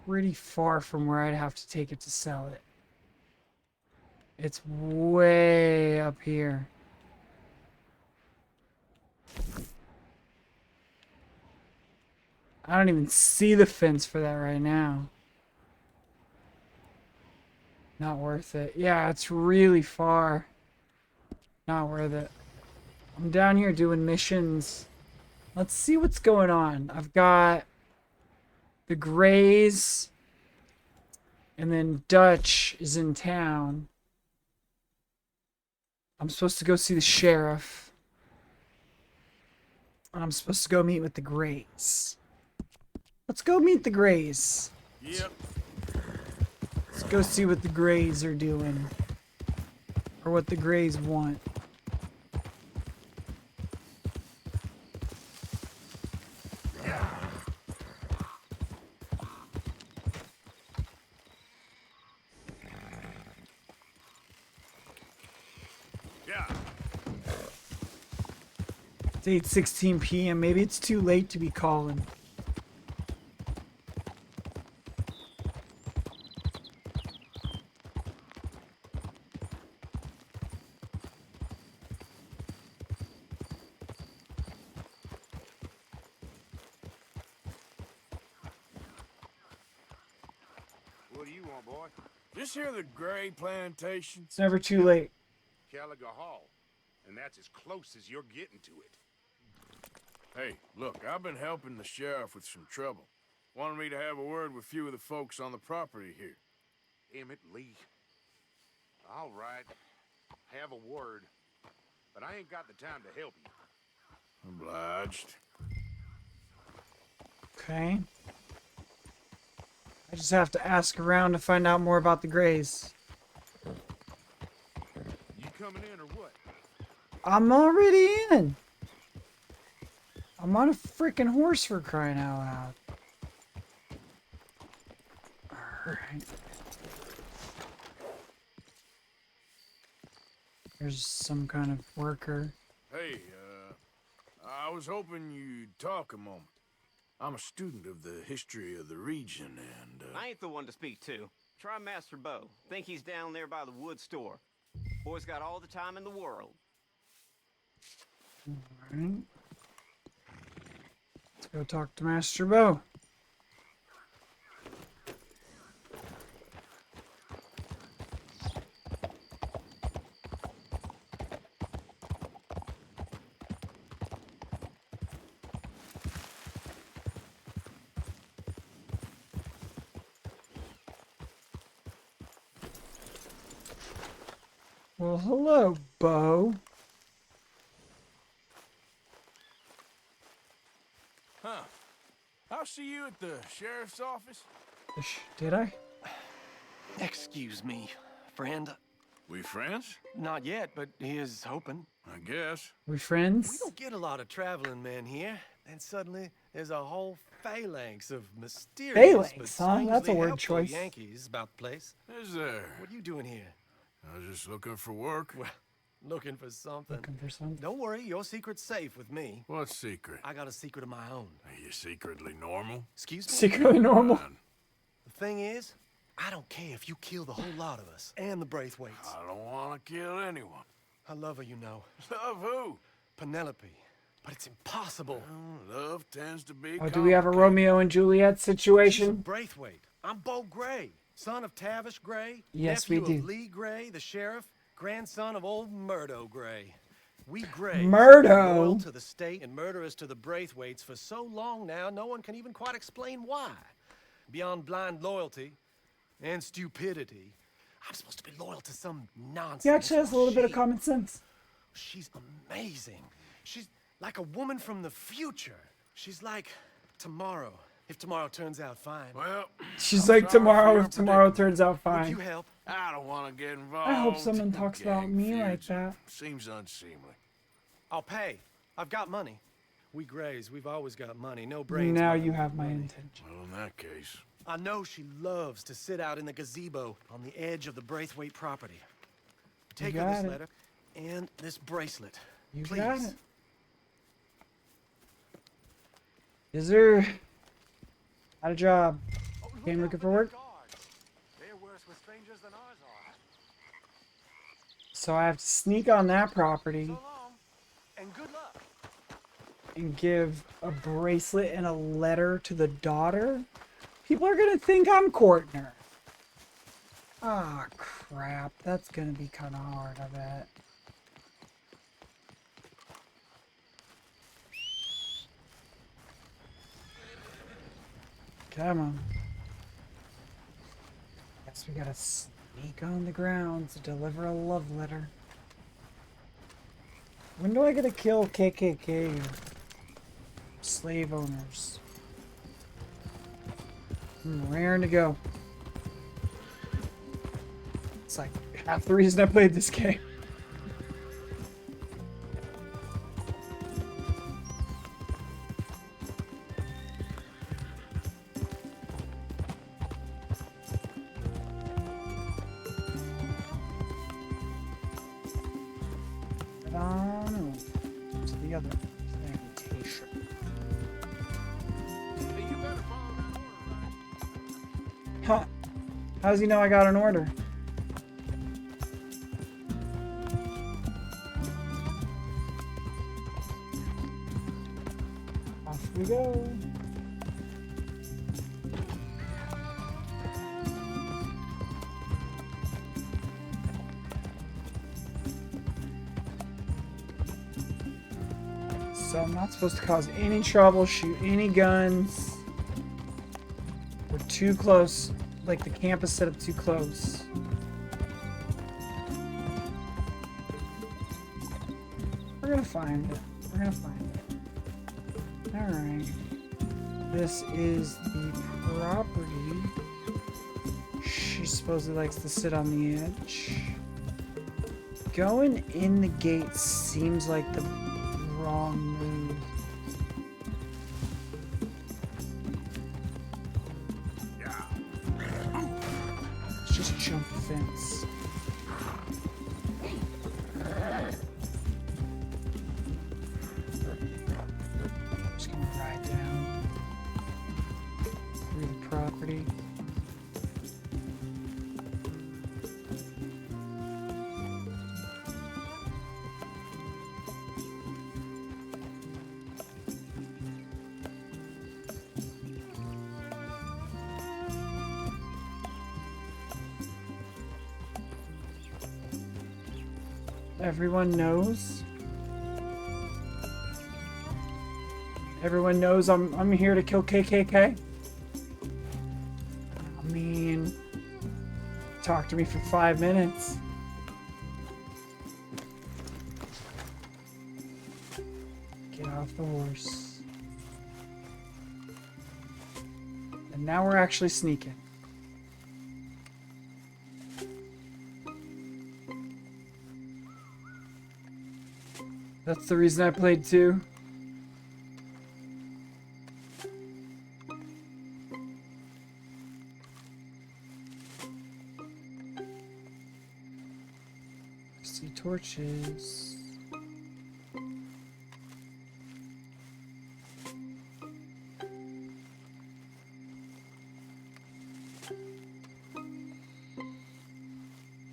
pretty far from where I'd have to take it to sell it. It's way up here. I don't even see the fence for that right now. Not worth it. Yeah, it's really far. Not worth it. I'm down here doing missions. Let's see what's going on. I've got the Grays, and then Dutch is in town. I'm supposed to go see the sheriff. And I'm supposed to go meet with the Grays. Let's go meet the Grays. Yep. Let's go see what the Grays are doing. Or what the Grays want. Yeah. It's 8:16 p.m. Maybe it's too late to be calling. What do you want, boy? This here the Gray Plantation? It's never too late. Caliga Hall. And that's as close as you're getting to it. Hey, look, I've been helping the sheriff with some trouble. Wanted me to have a word with a few of the folks on the property here. Emmett Lee. All right. Have a word. But I ain't got the time to help you. Obliged. Okay. I just have to ask around to find out more about the Grays. You coming in or what? I'm already in. I'm on a freaking horse for crying out loud. Alright. There's some kind of worker. Hey, I was hoping you'd talk a moment. I'm a student of the history of the region, and, I ain't the one to speak to. Try Master Bo. Think he's down there by the wood store. Boy's got all the time in the world. Alright. Let's go talk to Master Bo. Well, hello, Bo. huh. I'll see you at the sheriff's office. Did I? Excuse me, friend. We friends? Not yet, but here's hoping. I guess. We We friends? don't get a lot of traveling men here. Then suddenly, there's a whole phalanx of mysterious Phalanx, but huh? That's a strangely word helpful choice. Yankees about the place. Is there? What are you doing here? I was just looking for work. Well, looking for something. Looking for something. Don't worry, your secret's safe with me. What secret? I got a secret of my own. Are you secretly normal? Excuse me? Secretly normal. Fine. The thing is, I don't care if you kill the whole lot of us and the Braithwaites. I don't want to kill anyone. I love her, you know. Love who? Penelope. But it's impossible. Well, love tends to be Oh, do we have a complicated. Romeo and Juliet She's a situation? Braithwaite. I'm Bo Gray, son of Tavish Gray. Yes, nephew we do. of Lee Gray, the sheriff, grandson of old Murdo Gray. We Grays Murdo? have been loyal to the state and murderous to the Braithwaites for so long now, no one can even quite explain why. Beyond blind loyalty and stupidity, I'm supposed to be loyal to some nonsense. He actually has a little bit of She- common sense. She's amazing. She's like a woman from the future. She's like tomorrow, if tomorrow turns out fine. Well, She's I'm like sorry tomorrow for if your tomorrow predicament. turns out Would you fine. help? I don't want to get involved. I hope someone in talks about gang me like feuds. that. Seems unseemly. I'll pay. I've got money. We Grays, we've always got money. No brains. Now but you have my money. intention. Well, in that case, I know she loves to sit out in the gazebo on the edge of the Braithwaite property. Take her got this it. letter and this bracelet. You Please. got it. Is there... Got a job. Oh, look Came out looking for for their work? guards. They're worse with strangers than ours are. So I have to sneak on that property So long, and good luck. and give a bracelet and a letter to the daughter. People are gonna think I'm courting her. Ah, crap. That's gonna be kind of hard, I bet. Come on. Guess we gotta sneak on the ground to deliver a love letter. When do I get to kill KKK slave owners? Raring to go. It's like half the reason I played this game. To the other plantation. Hey, you better follow that order, right? Huh? How does he know I got an order? Off we go. So I'm not supposed to cause any trouble, shoot any guns. We're too close. Like the camp is set up too close. We're gonna find it. We're gonna find it. Alright. This is the property. She supposedly likes to sit on the edge. Going in the gate seems like the wrong move. Let's just jump the fence. Just gonna ride down through the property. Everyone knows. Everyone knows I'm here to kill KKK. I mean, talk to me for 5 minutes. Get off the horse. And now we're actually sneaking. That's the reason I played too. See torches.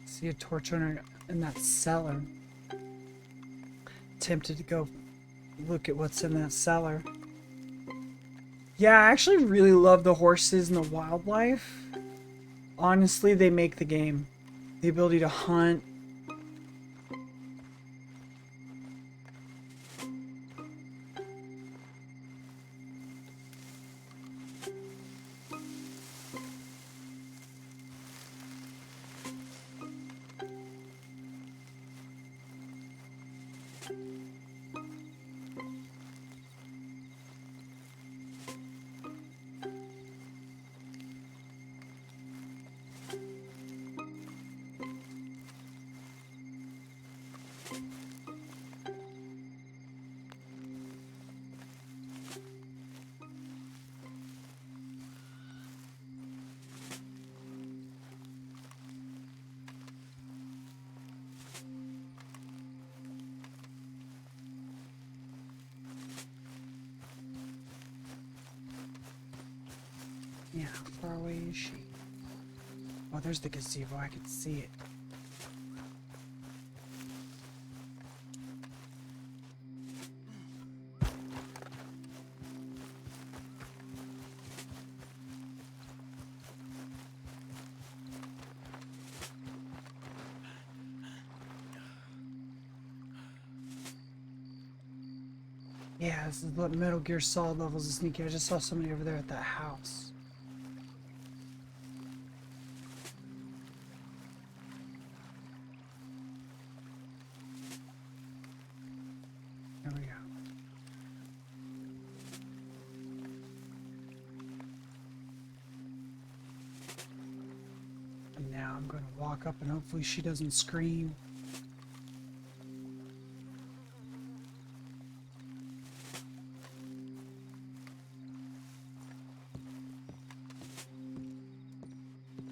See a torch owner in that cellar. Tempted to go look at what's in that cellar. Yeah, I actually really love the horses and the wildlife. Honestly, they make the game. The ability to hunt. Yeah, how far away is she? Oh, there's the gazebo. I can see it. Yeah, this is what Metal Gear Solid levels of sneaky. I just saw somebody over there at that house. There we go. And now I'm going to walk up and hopefully she doesn't scream.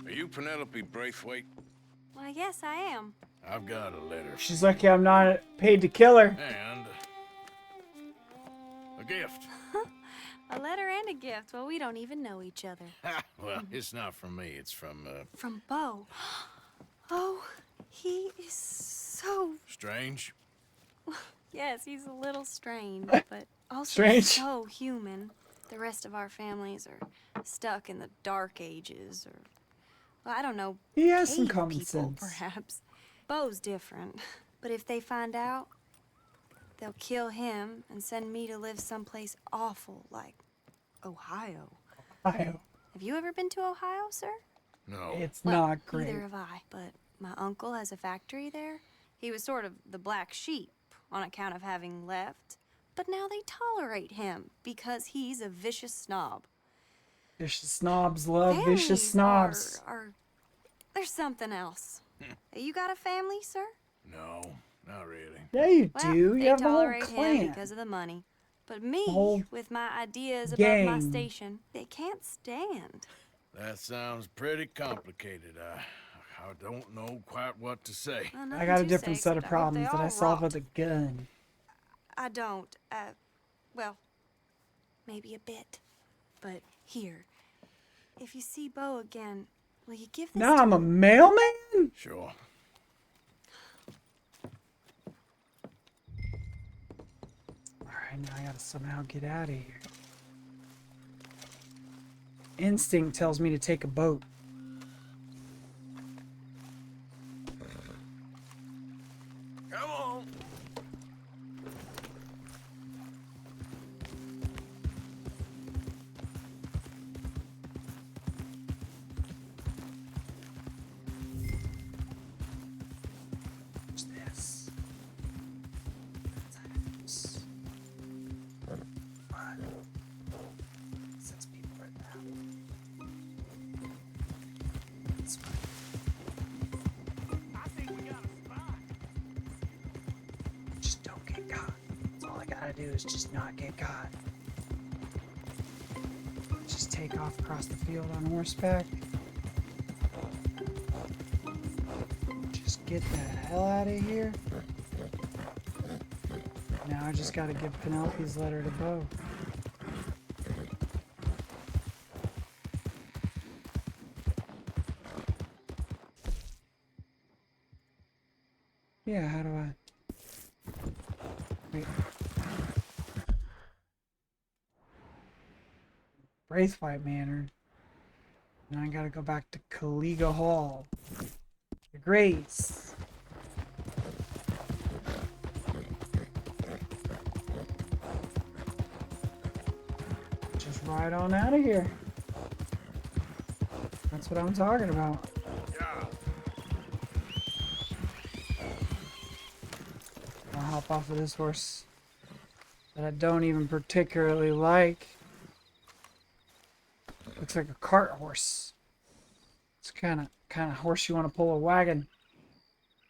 Are you Penelope Braithwaite? Why, yes, I am. I've got a letter. She's lucky I'm not paid to kill her. And a gift. A letter and a gift. Well, we don't even know each other. Well, it's not from me. It's from, From Bo. Oh, he is so... Strange. Yes, he's a little strange, but also Strange? so human. The rest of our families are stuck in the dark ages, or... Well, I don't know. He has some cave common people, sense. perhaps. Bo's different. But if they find out, they'll kill him and send me to live someplace awful like Ohio. Ohio. Have you ever been to Ohio, sir? No. It's Well, not great. neither have I, but my uncle has a factory there. He was sort of the black sheep on account of having left, but now they tolerate him because he's a vicious snob. Vicious snobs love Families vicious snobs. There's something else. You got a family, sir? No, not really. Yeah, you Well, do. they You have a whole tolerate him clan. because of the money. But me, Whole with my ideas gang. above my station, they can't stand. That sounds pretty complicated. I don't know quite what to say. Well, I nothing got a to different say, set of except I hope they problems that I all solve rot. with a gun. I don't. Well, maybe a bit. But here, if you see Bo again, will you give this Now to I'm a him? mailman? Sure. Alright, now I gotta somehow get out of here. Instinct tells me to take a boat. Come on. What's this? What? Six people right now. It's fine. Just don't get caught. That's all I gotta do is just not get caught. Just take off across the field on horseback. Just get the hell out of here. Now I just gotta give Penelope's letter to Bo. Yeah, how do I... Wait. Braithwaite Manor. Now I gotta go back to Caliga Hall. Your Grace. Just ride on out of here. That's what I'm talking about. Yeah. I'll hop off of this horse that I don't even particularly like. Looks like a cart horse. It's kind of horse you want to pull a wagon.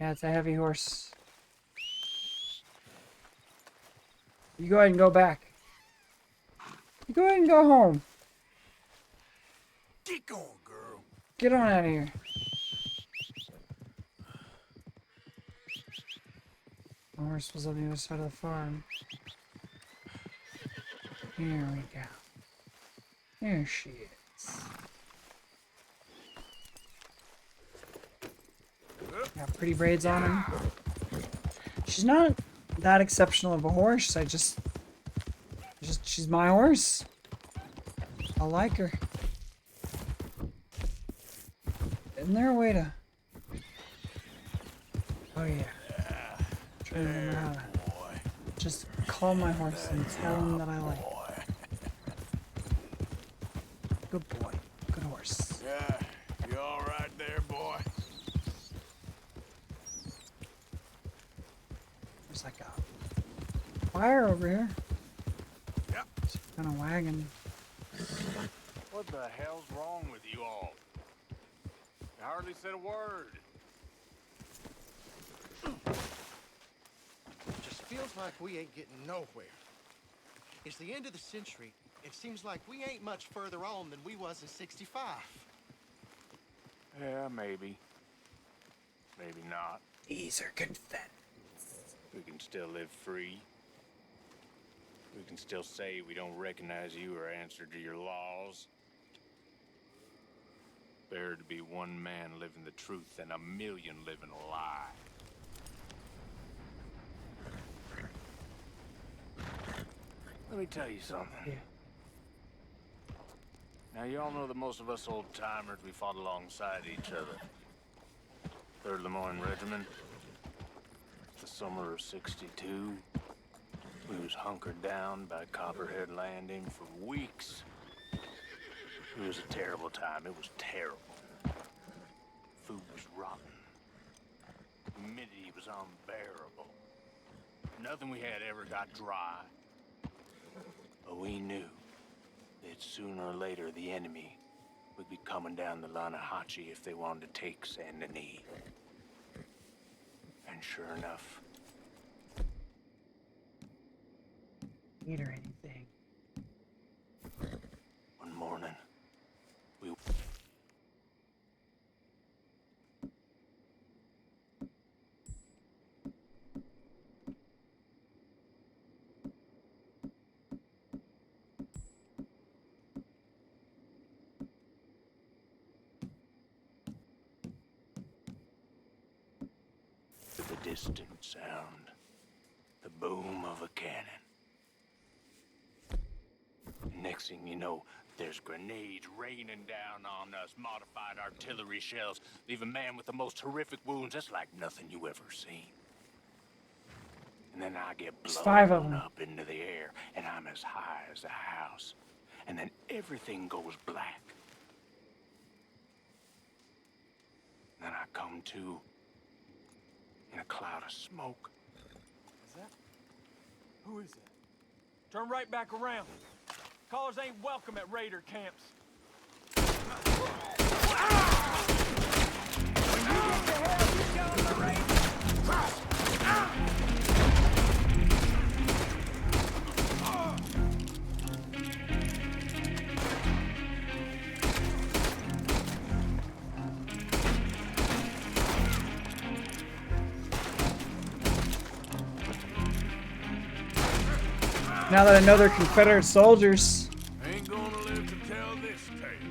Yeah, it's a heavy horse. You go ahead and go back. You go ahead and go home. Get going, girl. Get on out of here. The horse was on the other side of the farm. Here we go. There she is. Got pretty braids on her. She's not that exceptional of a horse. She's my horse. I like her. Isn't there a way to... Oh yeah. Trying to remember how to... Boy. Just call my horse and tell him that I like it. Good boy. Good horse. Yeah, you all right there, boy? There's like a fire over here. Yep. Kind of wagging. What the hell's wrong with you all? You hardly said a word. Just feels like we ain't getting nowhere. It's the end of the century. It seems like we ain't much further on than we was in '65. Yeah, maybe. Maybe not. These are Confederates. We can still live free. We can still say we don't recognize you or answer to your laws. Better to be one man living the truth than a million living a lie. Let me tell you something. Yeah. Now, you all know that most of us old-timers, we fought alongside each other. 3rd Lemoyne Regiment. The summer of '62. We was hunkered down by Copperhead Landing for weeks. It was a terrible time. It was terrible. Food was rotten. Humidity was unbearable. Nothing we had ever got dry. But we knew that sooner or later the enemy would be coming down the Lanahachi if they wanted to take Saint Denis. And sure enough, Eat or anything. one morning, we... The distant sound, the boom of a cannon. Next thing you know, there's grenades raining down on us, modified artillery shells, leave a man with the most horrific wounds. That's like nothing you ever seen. And then I get There's 5 of blown them. up into the air, and I'm as high as a house. And then everything goes black. Then I come to in a cloud of smoke. Is that? Who is that? Turn right back around. Callers ain't welcome at raider camps. Now that I know they're Confederate soldiers, Ain't gonna live to tell this tale.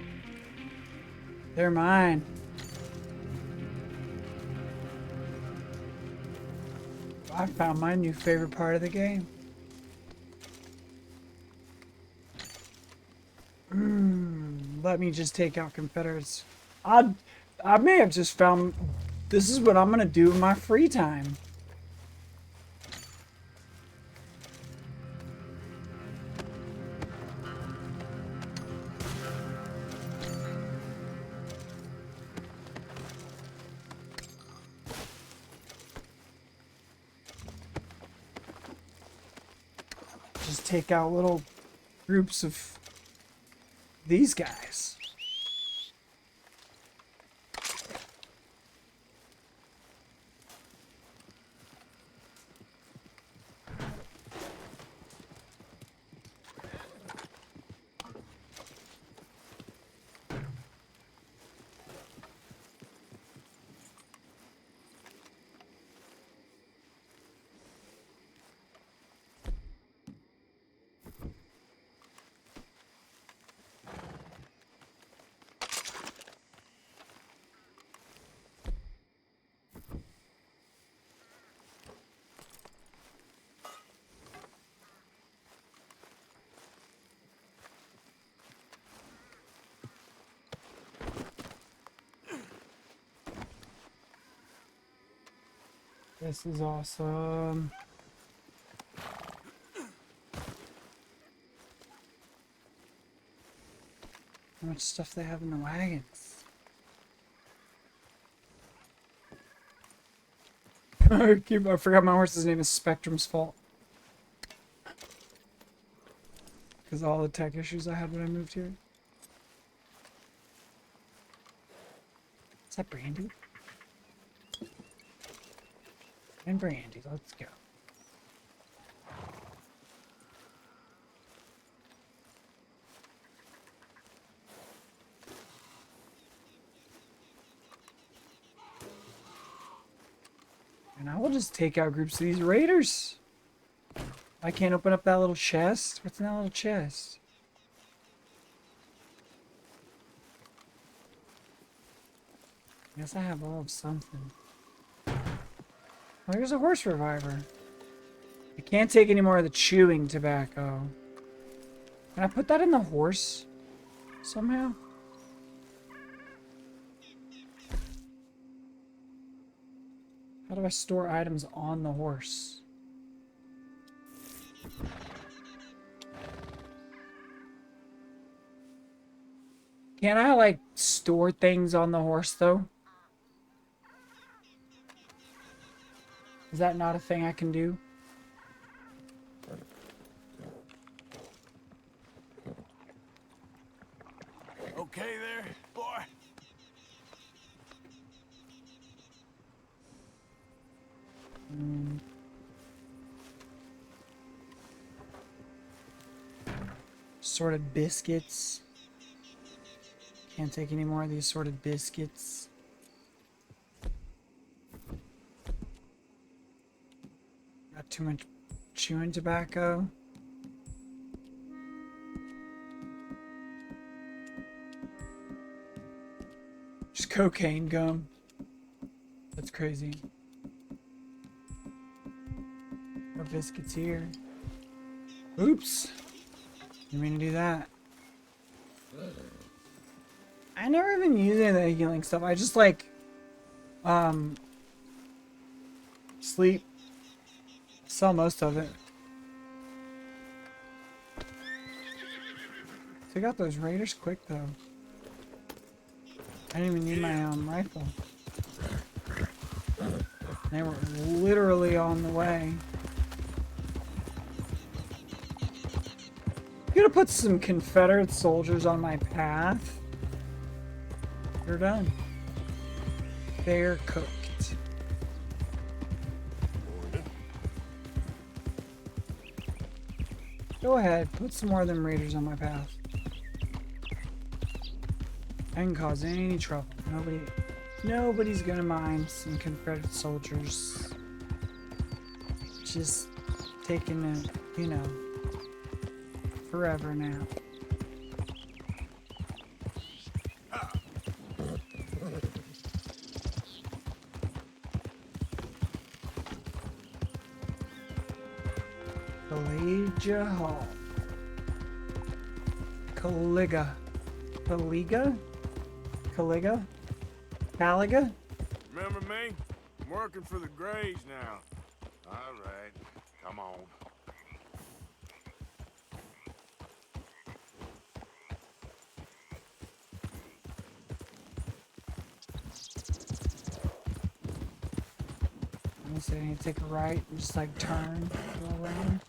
they're mine. I found my new favorite part of the game. Let me just take out Confederates. I may have just found this is what I'm gonna do in my free time. Just take out little groups of these guys. This is awesome. How much stuff they have in the wagons. I forgot my horse's name is Spectrum's fault. Because of all the tech issues I had when I moved here. Is that Brandy? And Brandy, let's go. And I will just take out groups of these raiders. I can't open up that little chest. What's in that little chest? I guess I have all of something. Oh, here's a horse reviver. I can't take any more of the chewing tobacco. Can I put that in the horse somehow? How do I store items on the horse? Can I, like, store things on the horse, though? Is that not a thing I can do? Okay there, boy? Sorted biscuits. Can't take any more of these sorted biscuits. Got too much chewing tobacco. Just cocaine gum. That's crazy. More biscuits here. Oops. Didn't mean to do that. I never even use any of the healing stuff. I just like sleep. Sell most of it. Take out those raiders quick though. I didn't even need my rifle. They were literally on the way. I'm gonna put some Confederate soldiers on my path. They're done. They're cooked. Go ahead, put some more of them raiders on my path. I didn't cause any trouble. Nobody's gonna mind some Confederate soldiers. Just taking it, you know, forever now. Pelagia Hall. Caliga. Caliga? Caliga? Caliga? Remember me? I'm working for the Grays now. All right, come on. Let me see, I need to take a right and just like turn, go around.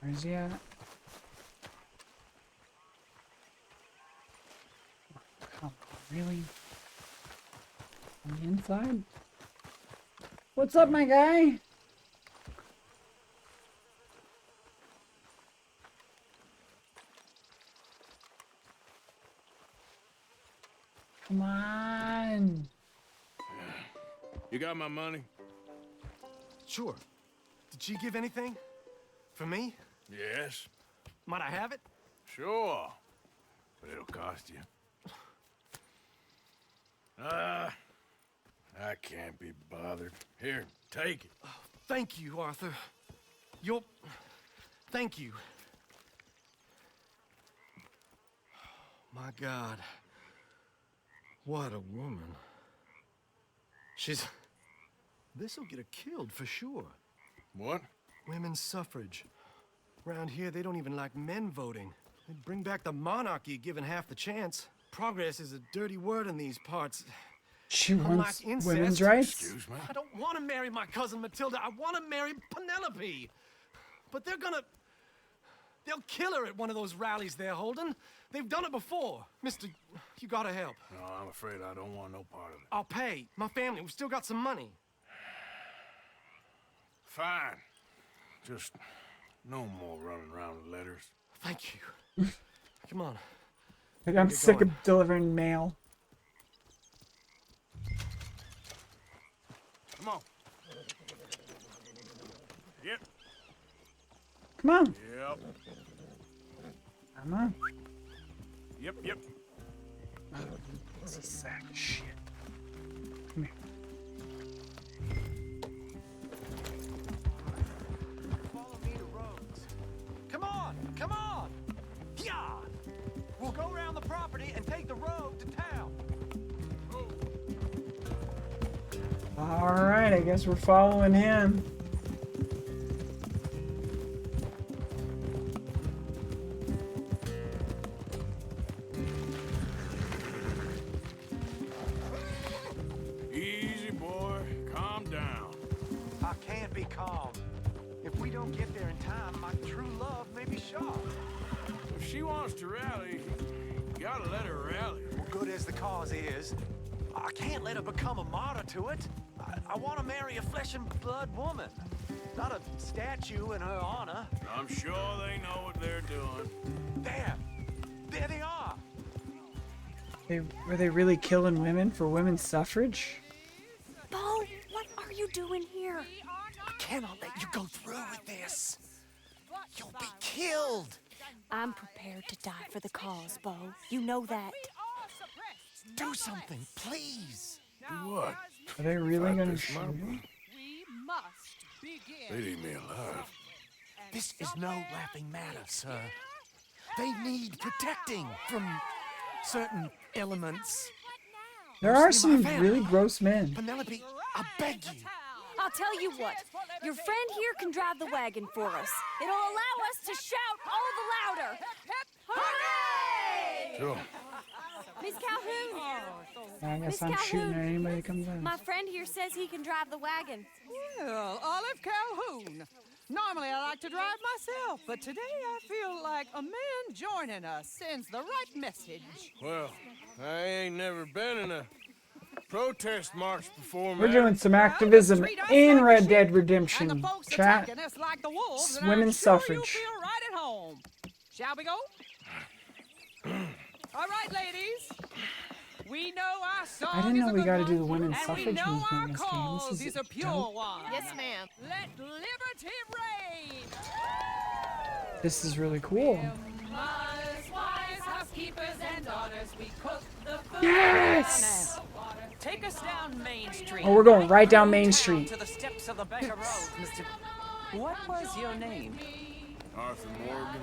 Where's he at? Come on, really? On the inside? What's up, my guy? Come on. You got my money? Sure. Did she give anything? For me? Yes. Might I have it? Sure. But it'll cost you. I can't be bothered. Here, take it. Thank you, Arthur. Thank you. My God. What a woman. She's... This'll get her killed for sure. What? Women's suffrage. Around here, they don't even like men voting. They'd bring back the monarchy given half the chance. Progress is a dirty word in these parts. She Unlike wants incest. women's rights. Excuse me? I don't want to marry my cousin Matilda. I want to marry Penelope. But they're gonna... They'll kill her at one of those rallies they're holding. They've done it before. Mister, you gotta help. No, I'm afraid I don't want no part of it. I'll pay. My family, we've still got some money. Fine. Just no more running around with letters. Thank you. Come on. Like, I'm Get sick going. of delivering mail. Come on. Yep. Come on. Yep. Come on. Yep, yep. It's a sack of shit. Come here. Follow me to Rhodes. Come on, come on. Yeah. We'll go around the property and take the road to town. All right, I guess we're following him. Easy, boy. Calm down. I can't be calm. If we don't get there in time, my true love may be shot. If she wants to rally, you gotta let her rally. Well, good as the cause is, I can't let her become a martyr to it. I want to marry a flesh and blood woman, not a statue in her honor. I'm sure they know what they're doing. There they are. Were they really killing women for women's suffrage? Bo, what are you doing here? I cannot let you go through with this. You'll be killed. I'm prepared to die for the cause, Bo. You know that. Do something, please. Do what? Are they really gonna this shoot mountain. him? They leave me alive. This is no laughing matter, sir. They need protecting from certain elements. There are Mostly my some family. really gross men. Penelope, I beg you. I'll tell you what. Your friend here can drive the wagon for us. It'll allow us to shout all the louder. Hooray! Sure. Miss Calhoun, I guess Miss I'm shooting Calhoun. at anybody that comes in. my friend here says he can drive the wagon. Well, Olive Calhoun. Normally I like to drive myself, but today I feel like a man joining us sends the right message. Well, I ain't never been in a protest march before, We're man. doing some Well, activism treat us in like Red sheep, Dead And Redemption. the folks Chat. attacking us like the wolves, It's and I'm women's sure suffrage. you'll feel right at home. Shall we go? All right, ladies. We know our song I didn't know is a we good gotta one, do the women's and suffrage we know movement our in this game. cause This is is a pure dope. one. Yes, ma'am. Let liberty reign. This is really cool. Mothers, wives, housekeepers, and daughters, we cook the food. Yes! Take us down Main Street. Oh, we're going right down through Main town Street. To the steps of the Baker Road, Mr. What was your name? Arthur Morgan.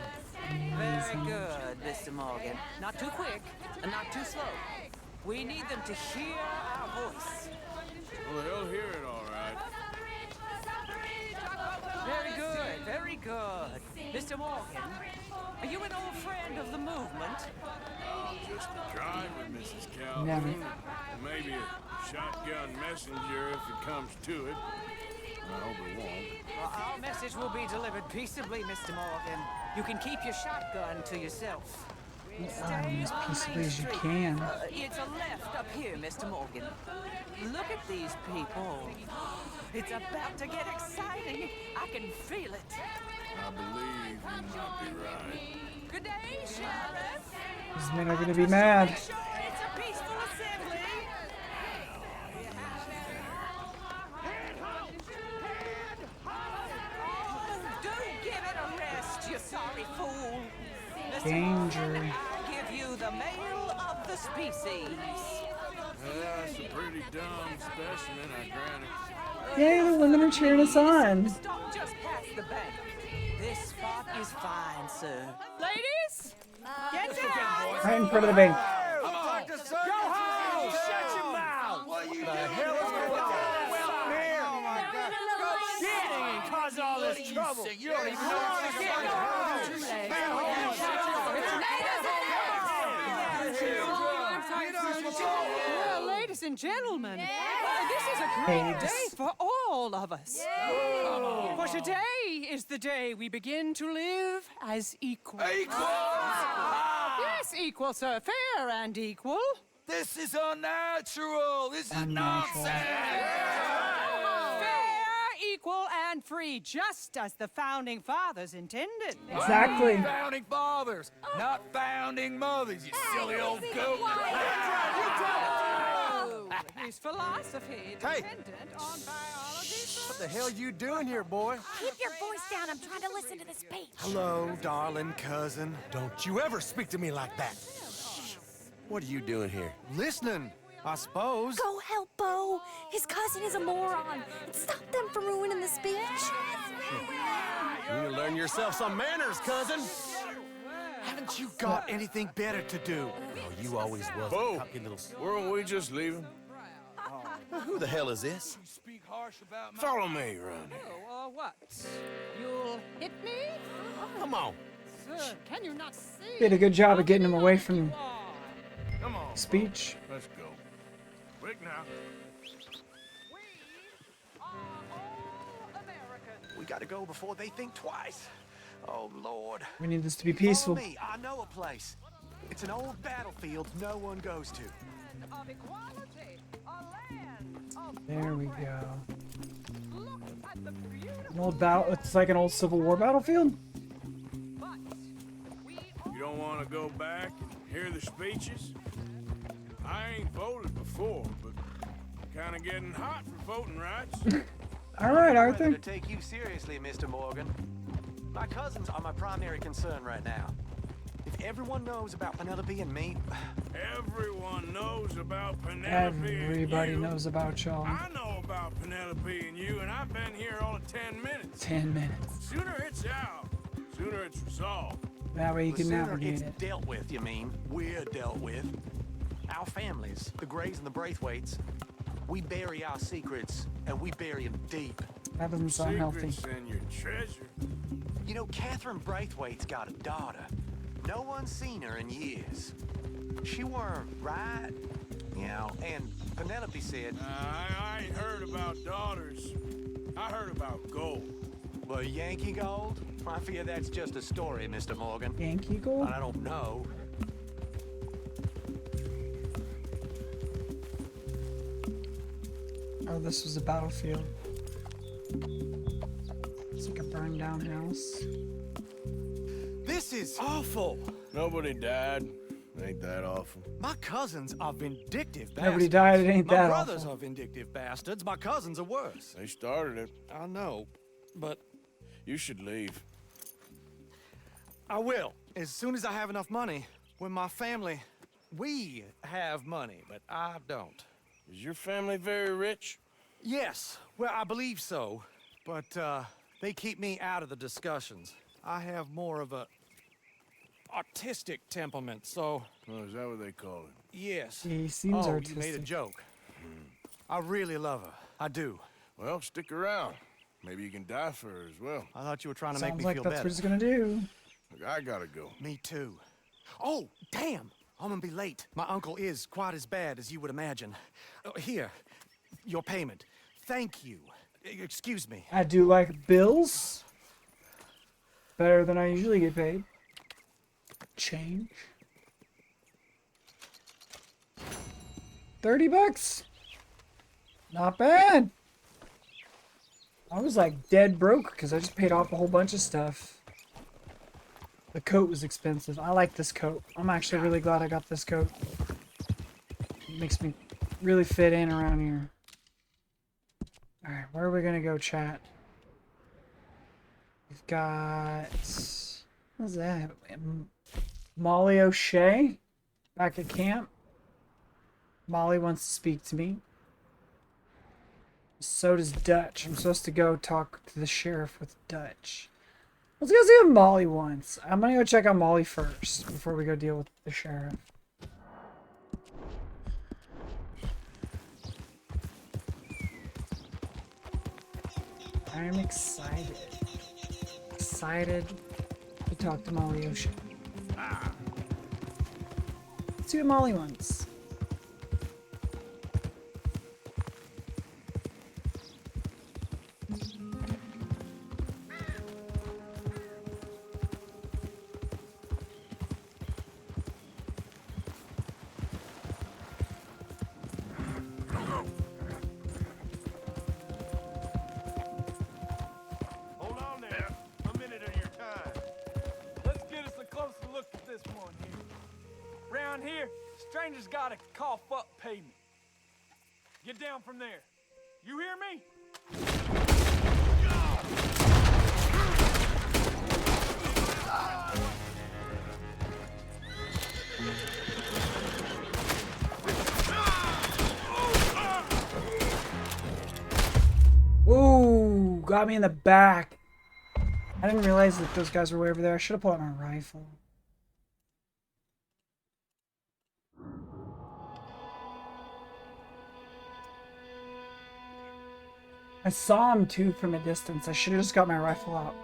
Very good, Mr. Morgan. Not too quick and not too slow. We need them to hear our voice. Well, they'll hear it all right. Very good, very good. Mr. Morgan, are you an old friend of the movement? I'm just a driver, Mrs. Calhoun. Never. Maybe a shotgun messenger if it comes to it. I hope it won't. Well, our message will be delivered peaceably, Mr. Morgan. You can keep your shotgun to yourself. As peaceably as you can. It's a left up here, Mr. Morgan. Look at these people. It's about to get exciting. I can feel it. I believe you might be right. Good day, Sheriff. These men are gonna be mad. Make sure it's a peaceful assembly. Do give it a rest, you sorry fool. Mr. Danger. Morgan, I give you the male of the species. That's a pretty dumb specimen, I grant it. Yay, the women are cheering us on. Stop just past the bank. This spot is fine, sir. Ladies, get down. Right in front of the bank. I'm practice, sir. Go home! You don't even know what to get. Well, ladies and gentlemen, this is a great day for all of us. For today is the day we begin to live as equals. Yes, equal, sir. Fair and equal. This is unnatural. This is Unnatural. Fair, equal, and free, just as the founding fathers intended. Exactly. Founding fathers, not founding mothers, you silly old goat. His philosophy dependent on biology. What the hell you doing here, boy? Keep your voice down. I'm trying to listen to the speech. Hello, darling cousin. Don't you ever speak to me like that. What are you doing here? Listening, I suppose. Go help Bo. His cousin is a moron. And stop them from ruining the speech. You need to learn yourself some manners, cousin. Haven't you got anything better to do? Oh, you always was Bo, a cocky little... weren't we just leaving? Who the hell is this? Follow me around here. Oh, what? You'll hit me? Come on. Sir, can you not see? Did a good job of getting him away from Come on. speech. Let's go. Quick now. We are all Americans. We gotta go before they think twice. Oh, Lord. We need this to be peaceful. Follow me. I know a place. It's an old battlefield no one goes to. Land of equality. A land of There we go. Look at the beautiful An old battle. It's like an old Civil War battlefield. but we You don't want to go back and hear the speeches? I ain't voted before, but kind of getting hot for voting rights. All right, Whether Arthur. to take you seriously, Mr. Morgan. My cousins are my primary concern right now. If everyone knows about Penelope and me, Everyone knows about Penelope Everybody and you. knows about y'all. I know about Penelope and you, and I've been here all of 10 minutes. 10 minutes. Sooner it's out, sooner it's resolved. That way you the can sooner navigate it's it. dealt with, you mean? We're dealt with. Our families, the Grays and the Braithwaites, we bury our secrets, and we bury them deep. That doesn't sound healthy. Secrets and your treasure. You know, Catherine Braithwaite's got a daughter. No one's seen her in years. She weren't right, you know, and Penelope said, I ain't heard about daughters. I heard about gold. well, Yankee gold? I fear that's just a story, Mr. Morgan. Yankee gold? But I don't know. Oh, this was a battlefield. It's like a burned down house. This is awful. Nobody died. Ain't that awful? My cousins are vindictive bastards. Nobody died, it ain't My that brothers awful. are vindictive bastards. My cousins are worse. They started it. I know, but You should leave. I will. As soon as I have enough money. When my family, we have money, but I don't. Is your family very rich? Yes, well, I believe so. But they keep me out of the discussions. I have more of a artistic temperament, so Oh, is that what they call it? yes. He seems oh, artistic. you made a joke. I really love her. I do. Well, stick around. Maybe you can die for her as well. I thought you were trying to make Sounds me like feel that's better. what he's gonna do. Look, I gotta go. Me too. Oh, damn! I'm gonna be late. My uncle is quite as bad as you would imagine. Here, your payment. Thank you. Excuse me. I do like bills. Better than I usually get paid. Change. $30. Not bad. I was like dead broke because I just paid off a whole bunch of stuff. The coat was expensive. I like this coat. I'm actually really glad I got this coat. It makes me really fit in around here. Alright, where are we gonna go, chat? We've got... What's that? Molly O'Shea? Back at camp? Molly wants to speak to me. So does Dutch. I'm supposed to go talk to the sheriff with Dutch. Let's go see what Molly wants. I'm gonna go check on Molly first before we go deal with the sheriff. I'm excited. decided to talk to Molly Ocean. Let's see what Molly wants. Hold on there. A minute of your time. Let's get us a closer look at this one here. Round here, strangers gotta cough up payment. Get down from there. You hear me? Ooh, got me in the back. I didn't realize that those guys were way over there. I should have pulled out my rifle. I saw him too from a distance. I should have just got my rifle out.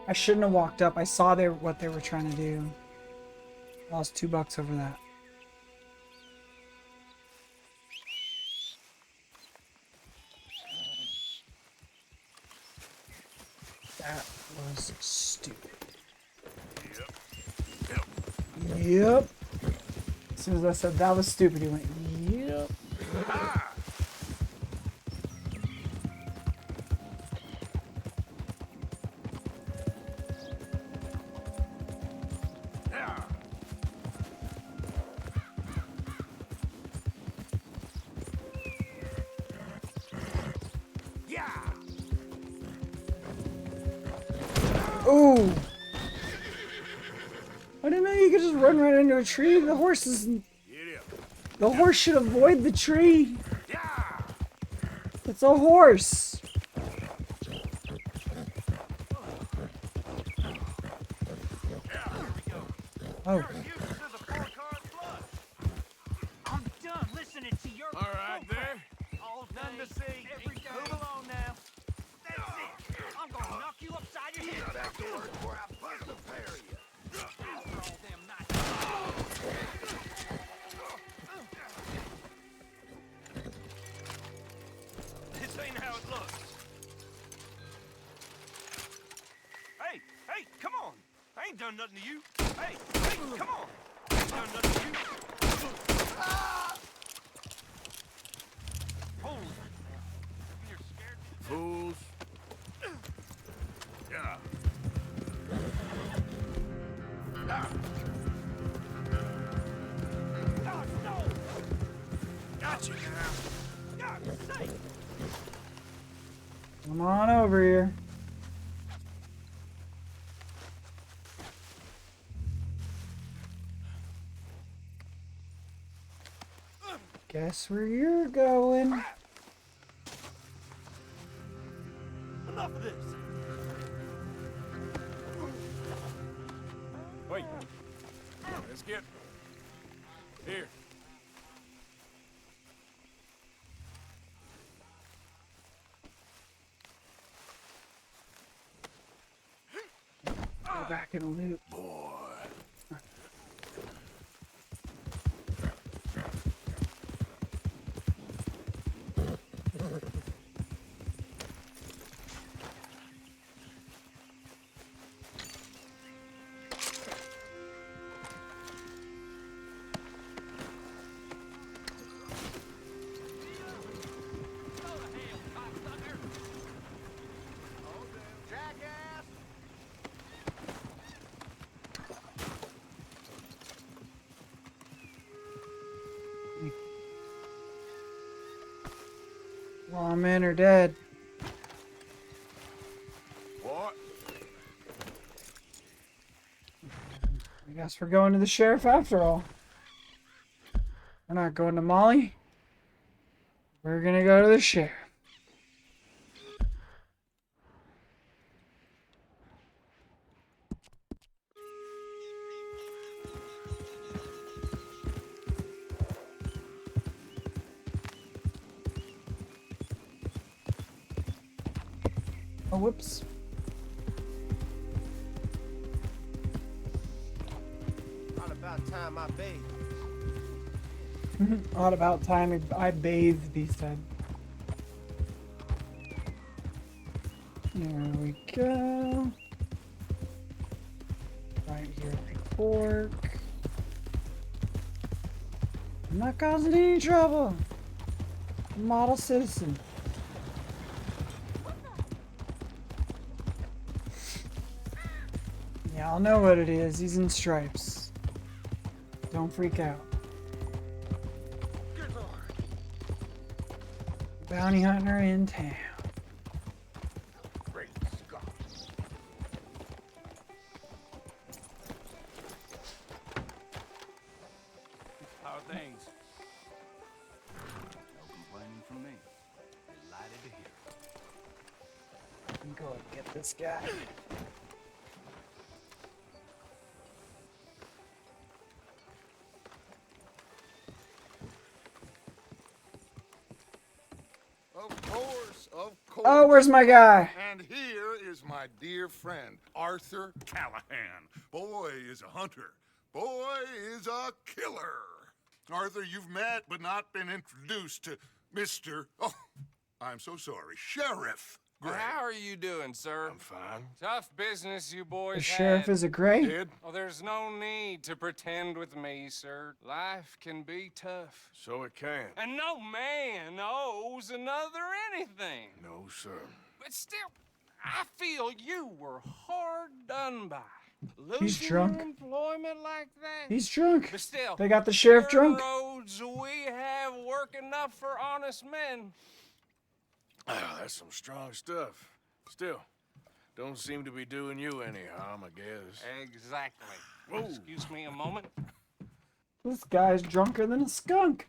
I shouldn't have walked up. I saw what they were trying to do. Lost $2 over that. That was stupid. Yep. As soon as I said that was stupid, he went, yep. Ooh! I didn't know you could just run right into a tree. The horse should avoid the tree. It's a horse. Oh. I'm done listening to your All right, there. all done to see. Move along now. That's it. I'm gonna knock you upside your head. Back to work before I bust the pair of you. After all them nights. This ain't how it looks. Hey, come on. I ain't done nothing to you. Hey, come on. I ain't done nothing to you. Fools. You're scared. Fools. Yeah. Oh, no. Gotcha now. God's sake. Come on over here. Guess where you're going. Enough of this. Wait. Let's get... Here. Go back and loot. Jackass. Lawmen are dead. What? I guess we're going to the sheriff after all. We're not going to Molly. We're gonna go to the sheriff. Oh, whoops. about time I bathed. Not about time I bathed, he said. There we go. Right here at the fork. I'm not causing any trouble. Model citizen. Yeah, I'll know what it is. He's in stripes. Don't freak out. Good Lord. Bounty hunter in town. Great Scott. How are things? No complaining from me. Delighted to hear it. Go and get this guy. Of course, of course. Oh, where's my guy? And here is my dear friend, Arthur Callahan. Boy is a hunter. Boy is a killer. Arthur, you've met but not been introduced to Mr. Oh, I'm so sorry, Sheriff Gray. How are you doing, sir? I'm fine. Tough business you boys The sheriff had. is a gray? Did? Oh, there's no need to pretend with me, sir. Life can be tough. So it can. And no man owes another anything. No, sir. But still, I feel you were hard done by. He's Losing drunk. your employment like that. He's drunk. But still, They got the sheriff your drunk. roads we have work enough for honest men. Ah, that's some strong stuff. Still, don't seem to be doing you any harm, I guess. Exactly. Whoa. Excuse me a moment. This guy's drunker than a skunk.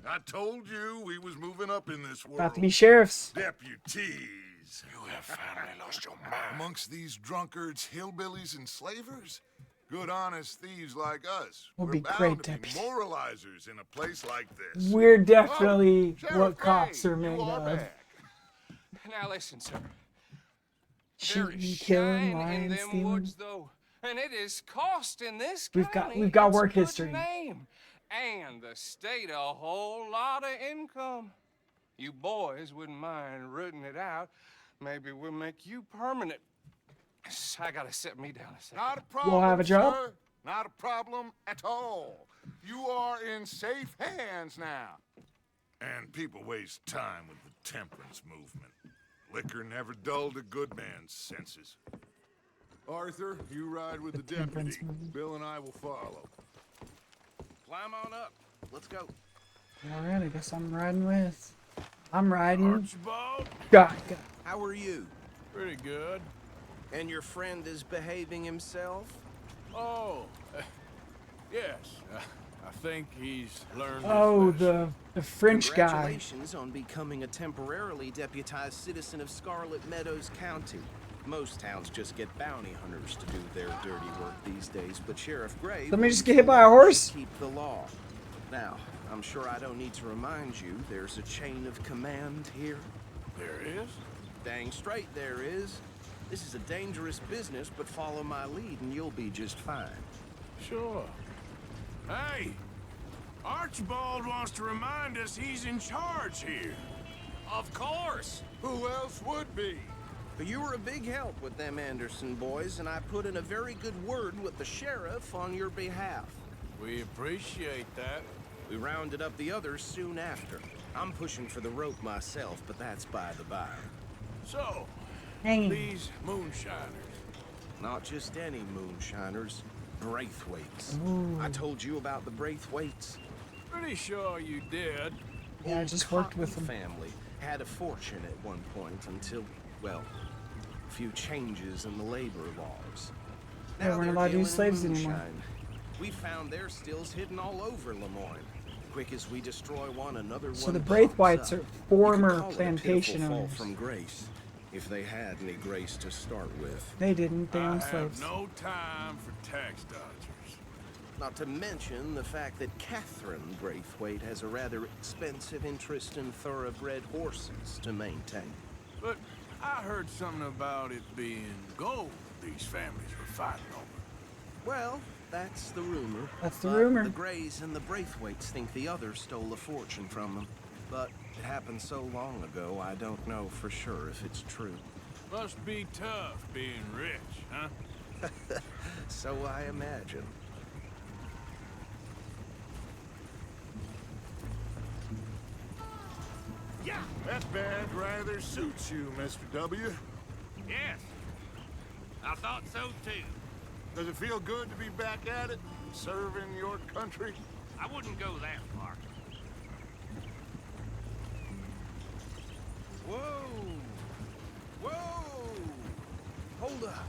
I told you we was moving up in this world. About to be sheriffs. Deputies. You have finally lost your mind. Amongst these drunkards, hillbillies, and slavers, good honest thieves like us. We'll We're be bound great to be deputies. moralizers in a place like this. We're definitely Sheriff what cops Gray, are made you are of. back. Now listen, sir. Shooting, There is killing, shine lying, in them stealing. woods, though, and it is costing this We've county got its work good history. name, and the state a whole lot of income. You boys wouldn't mind rooting it out. Maybe we'll make you permanent. I gotta sit me down a second. Not a problem, We'll have a job? sir. Not a problem at all. You are in safe hands now. And people waste time with the temperance movement. Liquor never dulled a good man's senses. Arthur, you ride with the temperance deputy. movement. Bill and I will follow. Climb on up. Let's go. Alright, I guess I'm riding with. I'm riding. Archibald? God. How are you? Pretty good. And your friend is behaving himself? Oh, yes. I think he's learned Oh, his lesson. the French guy. Congratulations on becoming a temporarily deputized citizen of Scarlet Meadows County. Most towns just get bounty hunters to do their dirty work these days, but Sheriff Gray... Let me just get hit by a horse. ...keep the law. Now, I'm sure I don't need to remind you there's a chain of command here. There is? Dang straight there is. This is a dangerous business, but follow my lead and you'll be just fine. Sure. Hey, Archibald wants to remind us he's in charge here. Of course. Who else would be? But you were a big help with them Anderson boys, and I put in a very good word with the sheriff on your behalf. We appreciate that. We rounded up the others soon after. I'm pushing for the rope myself, but that's by the by. So, Hey. these moonshiners. Not just any moonshiners, Braithwaites. Ooh. I told you about the Braithwaites. Pretty sure you did. Yeah, I just worked with Cotton them. family had a fortune at one point until, well, a few changes in the labor laws. They weren't allowed to use slaves anymore. We found their stills hidden all over Lemoyne. Quick as we destroy one, another So one the pops Braithwaites up. are former You could call it a plantation pitiful fall owners. from grace, if they had any grace to start with. They didn't. They I owned have slaves. no time for tax dodgers. Not to mention the fact that Catherine Braithwaite has a rather expensive interest in thoroughbred horses to maintain. But I heard something about it being gold these families were fighting over. Well, that's the rumor. That's the But rumor. The Greys and the Braithwaites think the others stole a fortune from them. But it happened so long ago, I don't know for sure if it's true. Must be tough being rich, huh? So I imagine. Yeah, that badge rather suits you, Mr. W. Yes. I thought so too. Does it feel good to be back at it, serving your country? I wouldn't go that far. Whoa! Whoa! Hold up.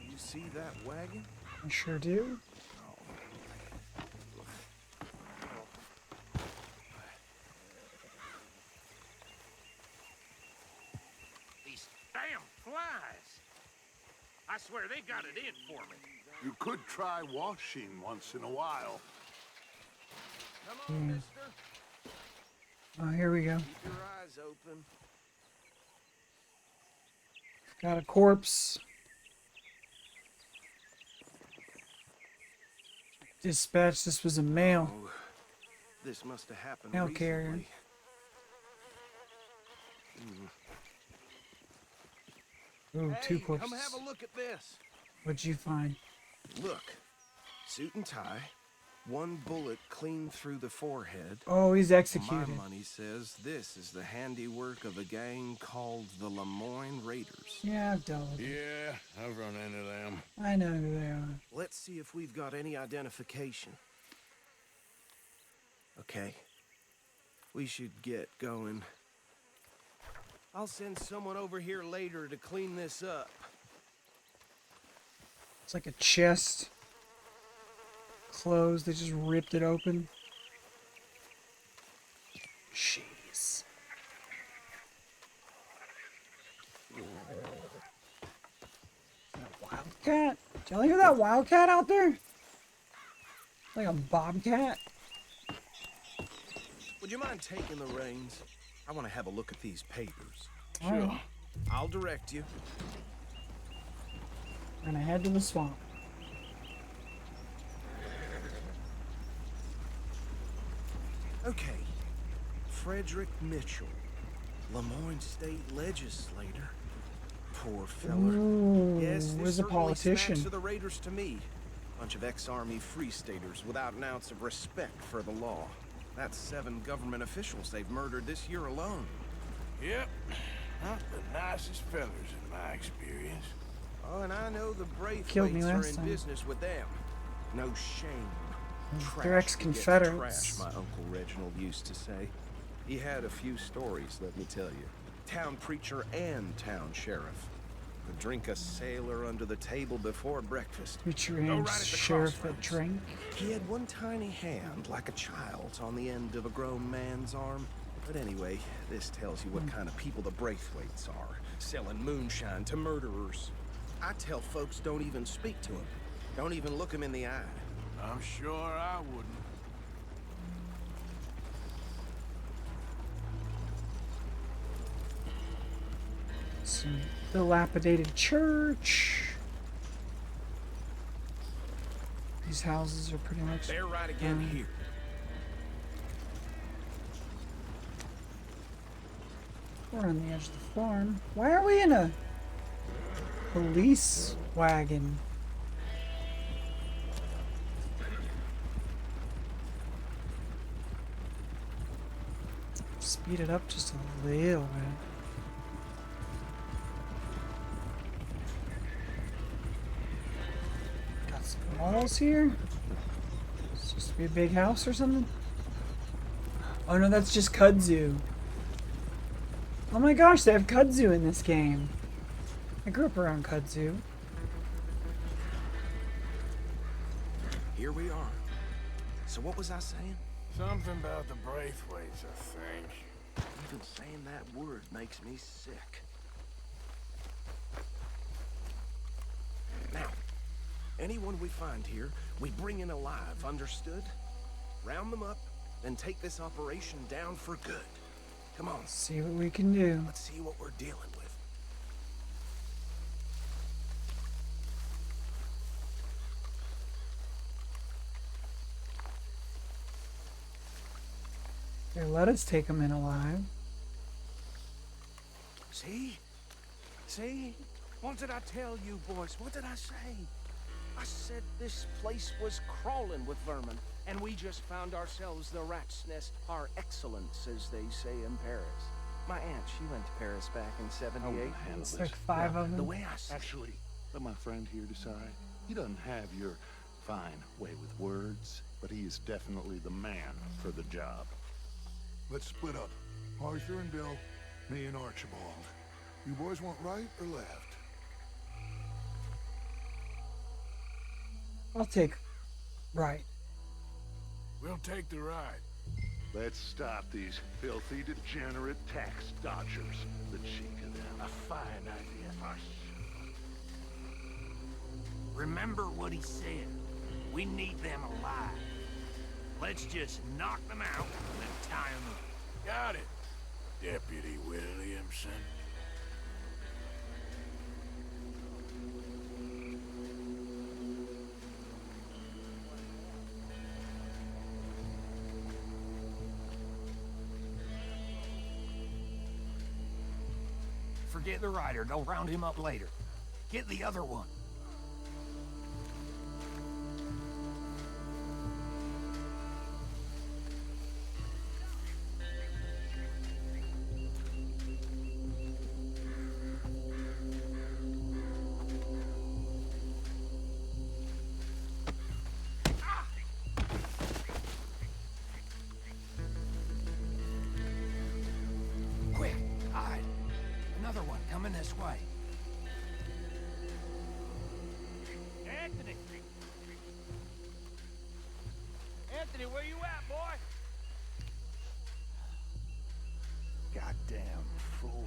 You see that wagon? I sure do. These damn flies. I swear they got it in for me. You could try washing once in a while. Come on, mister. Oh, here we go. Keep your eyes open. Got a corpse. Dispatch, this was a mail. Oh, this must have happened Mail recently. carrier. Ooh, Hey, two corpses. come have a look at this. What'd you find? Look, suit and tie, one bullet clean through the forehead. Oh, he's executed. My money says this is the handiwork of a gang called the Lemoyne Raiders. Yeah, I've dealt with them. Yeah, I've run into them. I know who they are. Let's see if we've got any identification. Okay. We should get going. I'll send someone over here later to clean this up. It's like a chest. Closed. They just ripped it open. Jeez. That wildcat? Did y'all hear that wildcat out there? Like a bobcat? Would you mind taking the reins? I want to have a look at these papers. Sure. I'll direct you. We're gonna head to the swamp. Okay. Frederick Mitchell, Lemoyne State Legislator. Poor feller. Ooh, Yes, was this a certainly politician. smacks of the Raiders to me. Bunch of ex-army free staters without an ounce of respect for the law. That's 7 government officials they've murdered this year alone. Yep. Not the nicest fellers in my experience. Oh, and I know the Killed me Braithwaites are last in time. business with them. No shame. They're Trash ex-Confederates. begets trash, my Uncle Reginald used to say. He had a few stories, let me tell you. Town preacher and town sheriff. Could drink a sailor under the table before breakfast. Preacher Go and right at the sheriff that crossroads. drank. He had one tiny hand, like a child's, on the end of a grown man's arm. But anyway, this tells you what kind of people the Braithwaites are. Selling moonshine to murderers. I tell folks don't even speak to them. Don't even look them in the eye. I'm sure I wouldn't. Some dilapidated church. These houses are pretty much. They're right again here. We're on the edge of the farm. Why are we in a police wagon? Speed it up just a little bit. Got some walls here. It's supposed to be a big house or something. Oh no, that's just kudzu. Oh my gosh, they have kudzu in this game. I grew up around kudzu. Here we are. So what was I saying? Something about the Braithwaites, I think. Even saying that word makes me sick. Now, anyone we find here, we bring in alive, understood? Round them up, then take this operation down for good. Come on. See what we can do. Let's see what we're dealing with. Here, let us take him in alive. See? See? What did I tell you, boys? What did I say? I said this place was crawling with vermin, and we just found ourselves the rat's nest par excellence, as they say in Paris. My aunt, she went to Paris back in '78. It's like 5 of The them. way I see Actually, let my friend here decide. He doesn't have your fine way with words, but he is definitely the man for the job. Let's split up. Arthur and Bill, me and Archibald. You boys want right or left? I'll take right. We'll take the ride. Let's stop these filthy, degenerate tax dodgers. The cheek of them. A fine idea. Hush. Remember what he said. We need them alive. Let's just knock them out and then tie them up. Got it, Deputy Williamson. Forget the rider. They'll round him up later. Get the other one. Quick, hide. Another one coming this way. Anthony! Anthony, where you at, boy? Goddamn fool.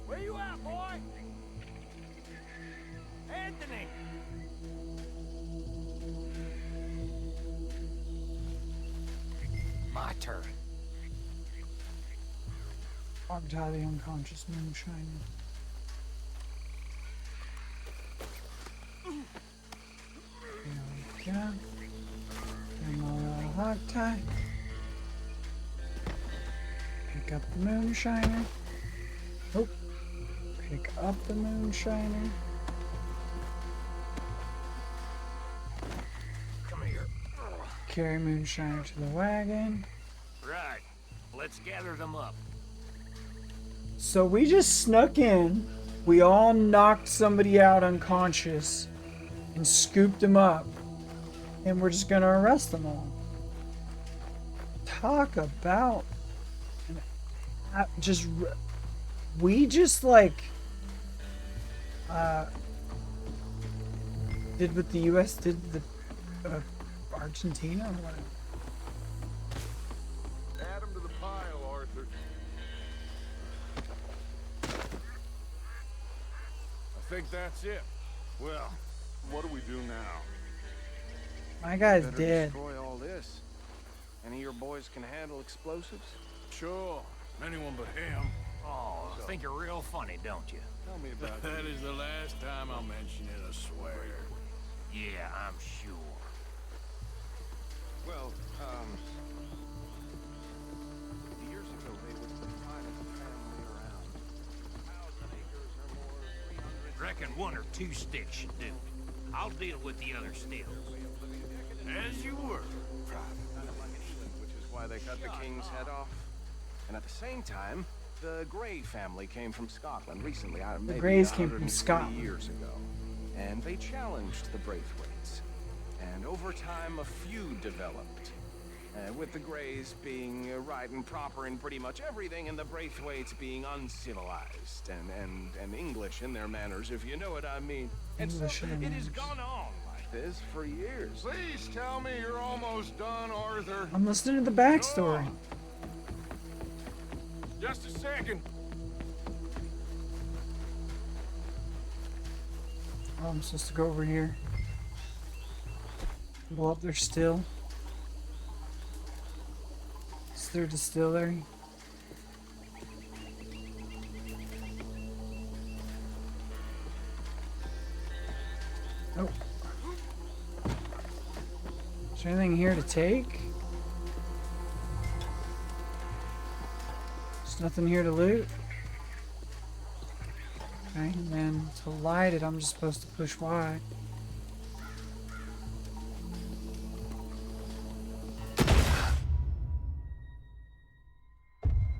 Where you at, boy? Anthony! My turn. Tie the unconscious moonshiner. There we go. Give him a little hog tie. Pick up the moonshiner. Oh. Pick up the moonshiner. Come here. Carry moonshiner to the wagon. Right. Let's gather them up. So we just snuck in. We all knocked somebody out unconscious and scooped them up. And we're just gonna arrest them all. Talk about we just like did what the US did to the Argentina or whatever. Add him to the pile, Arthur. I think that's it. Well, what do we do now? My guy's Better dead. destroy all this. Any of your boys can handle explosives? Sure. Anyone but him. Oh, think you're real funny, don't you? Tell me about That is the last time I'll mention it, I swear. Yeah, I'm sure. Well, years ago they was the finest family around. 1,000 acres or more, 300... Reckon one or two sticks should do it. I'll deal with the other stills. As you were. Which is why they cut the king's head off. And at the same time, the Grey family came from Scotland recently. The Greys came from 120 Scotland years ago. And they challenged the Braithwaites. And over time, a feud developed. With the Greys being right and proper in pretty much everything, and the Braithwaites being uncivilized and English in their manners, if you know what I mean. And so English in their it has manners. gone on like this for years. Please tell me you're almost done, Arthur. I'm listening to the backstory. Just a second. Oh, I'm supposed to go over here. Blow up their still. It's their distillery. Oh. Is there anything here to take? There's nothing here to loot. Okay, and then to light it, I'm just supposed to push Y.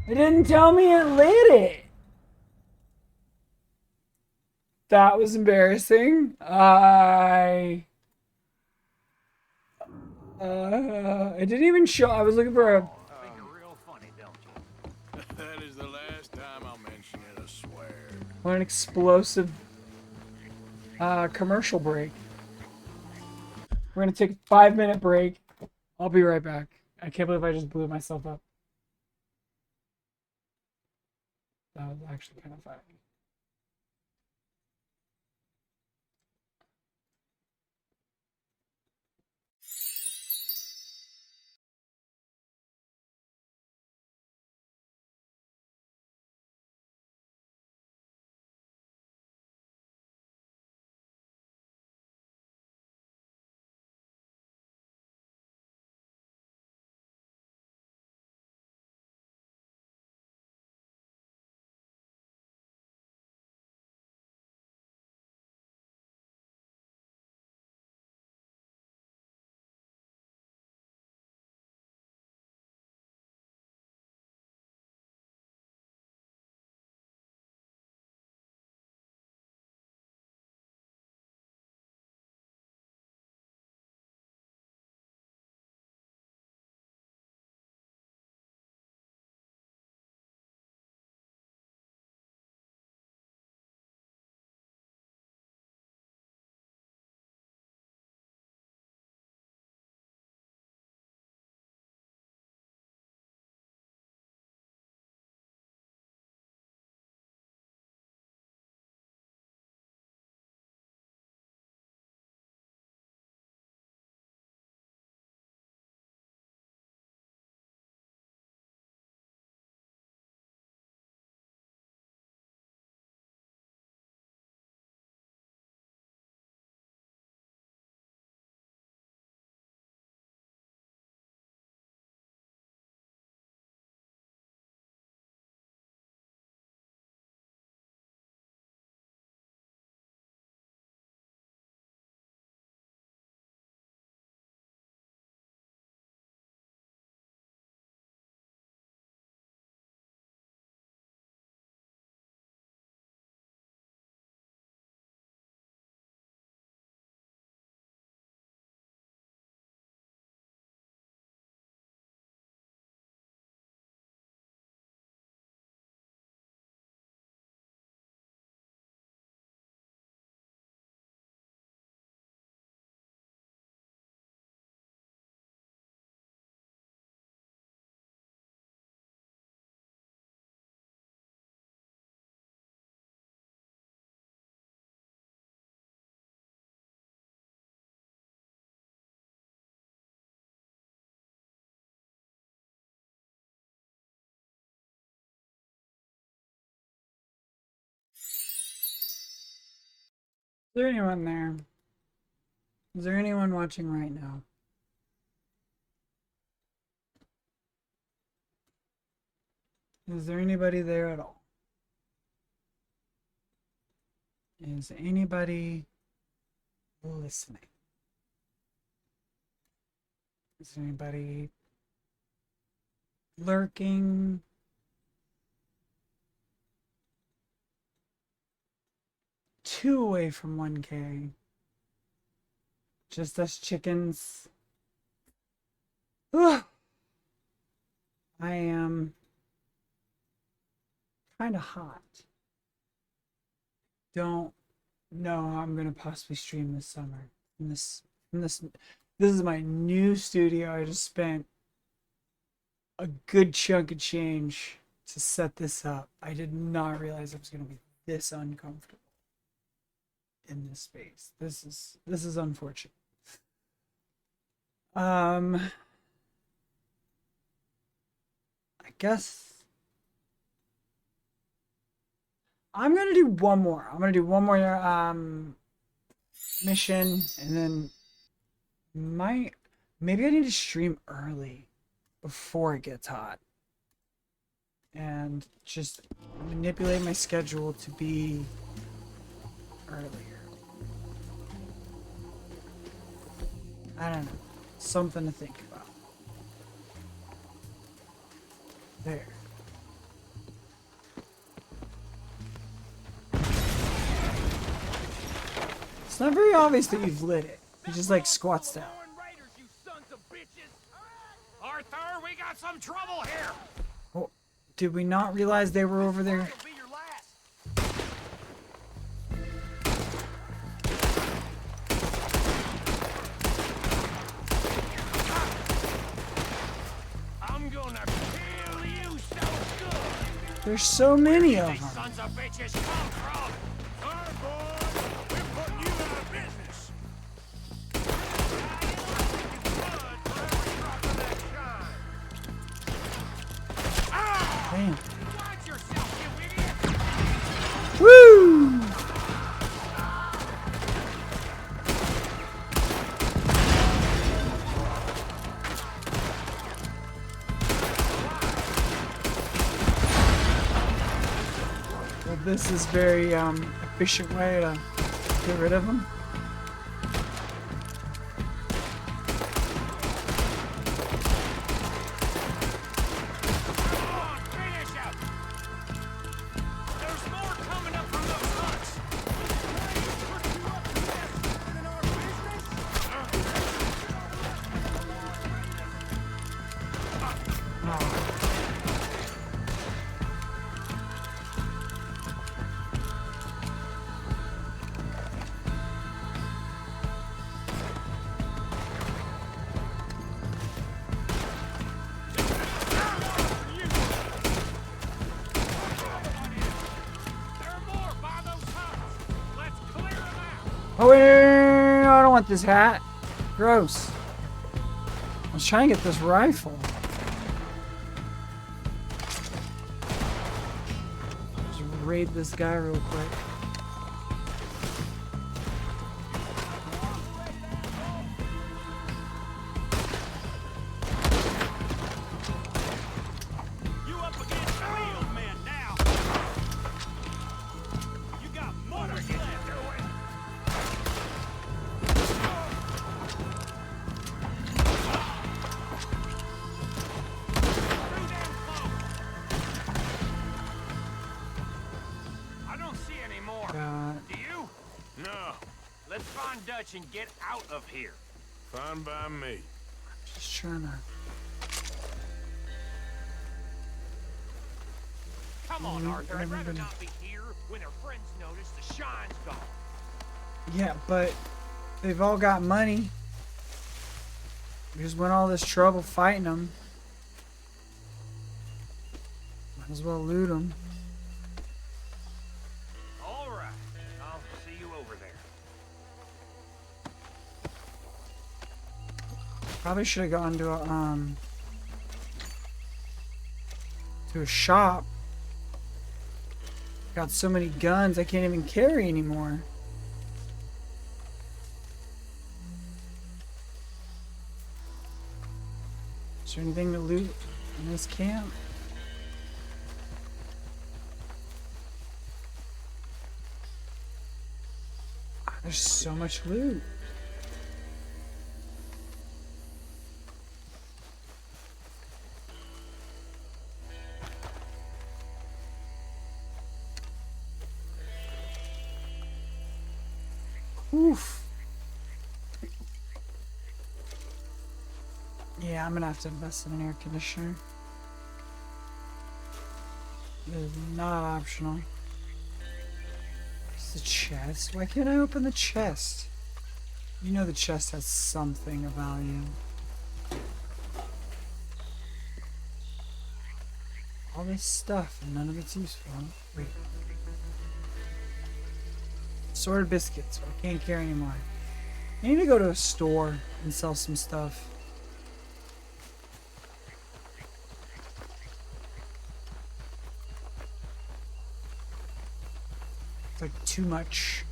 It didn't tell me it lit it. That was embarrassing. It didn't even show. I was looking for a. That is the last time I'll mention it, I swear. What an explosive commercial break. We're gonna take a 5-minute break. I'll be right back. I can't believe I just blew myself up. That was actually kind of funny. Is there anyone there? Is there anyone watching right now? Is there anybody there at all? Is anybody listening? Is there anybody lurking? Two away from 1K. Just us chickens. Ugh. I am kind of hot. Don't know how I'm gonna possibly stream this summer. This is my new studio. I just spent a good chunk of change to set this up. I did not realize it was gonna be this uncomfortable in this space. This is unfortunate. I guess I'm gonna do one more. I'm gonna do one more mission, and then maybe I need to stream early before it gets hot. and just manipulate my schedule to be earlier. I don't know. Something to think about. There. It's not very obvious that you've lit it. He just like squats down. Arthur, we got some trouble here. Oh, did we not realize they were over there? I'm gonna kill you so good. There's so many of them. Sons of bitches come from. Sorry, boys. We're putting you out of business. Damn. Watch yourself, you idiot. Woo! Well, this is very efficient way to get rid of them. Oh, wait, I don't want this hat. Gross. I was trying to get this rifle. Just raid this guy real quick. You up against field men now. You got mutters left. Let's find Dutch and get out of here. Fine by me. Just trying to. Come on, Arthur. I'd rather not be here when their friends notice the shine's gone. Yeah, but they've all got money. We just went all this trouble fighting them. Might as well loot them. All right. I'll see you over there. Probably should have gone to a shop. Got so many guns I can't even carry anymore. Is there anything to loot in this camp? There's so much loot. Oof. Yeah, I'm gonna have to invest in an air conditioner. It is not optional. It's the chest. Why can't I open the chest? You know the chest has something of value. All this stuff and none of it's useful. Wait. Assorted biscuits. I can't carry anymore. I need to go to a store and sell some stuff. It's like too much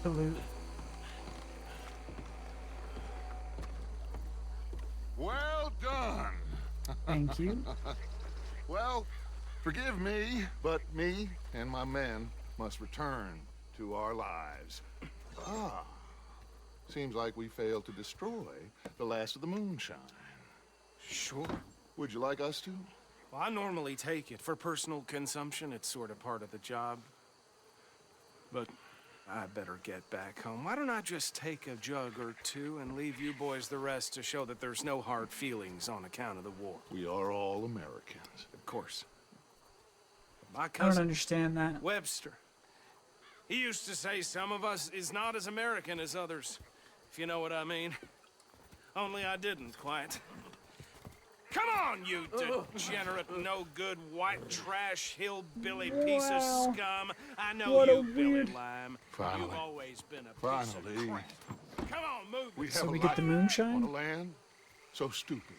to loot. Well done. Thank you. Well, forgive me, but me and my men must return to our lives. Ah, seems like we failed to destroy the last of the moonshine. Sure. Would you like us to? Well, I normally take it. For personal consumption, it's sort of part of the job. But I better get back home. Why don't I just take a jug or two and leave you boys the rest to show that there's no hard feelings on account of the war? We are all Americans. Of course. My I don't cousin, understand that. Webster, he used to say some of us is not as American as others, if you know what I mean. Only I didn't quite. Come on, you degenerate, no-good, white trash, hillbilly piece of scum. I know what a you, Billy weird- Lime. Finally. You've always been a piece Finally. of crap. Come on, move it. We have So a we get the life moonshine? on a land so stupid,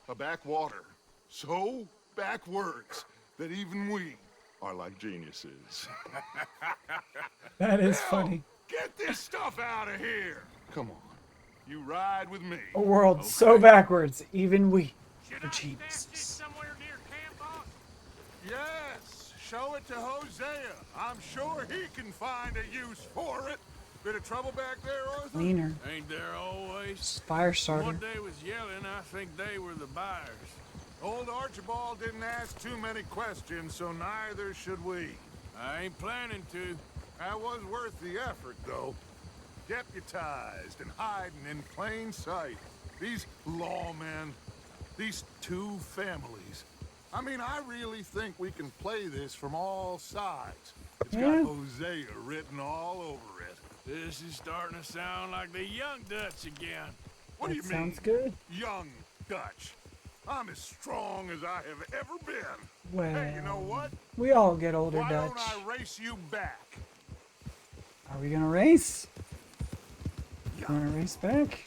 a backwater so backwards that even we are like geniuses. That is funny. Get this stuff out of here! Come on, you ride with me. A world so backwards, even we are geniuses. Somewhere near camp, boss? Yes, show it to Hosea. I'm sure he can find a use for it. Bit of trouble back there, Arthur? Cleaner. Ain't there always? Fire starter. One day was yelling, I think they were the buyers. Old Archibald didn't ask too many questions, so neither should we. I ain't planning to. That was worth the effort, though. Deputized and hiding in plain sight. These lawmen, these two families. I mean, I really think we can play this from all sides. It's got Hosea written all over it. This is starting to sound like the Young Dutch again. What do you That mean, sounds good. Young Dutch? I'm as strong as I have ever been. Well, Hey, you know what? we all get older, Why Dutch. don't I race you back? Are we gonna race? You wanna race back?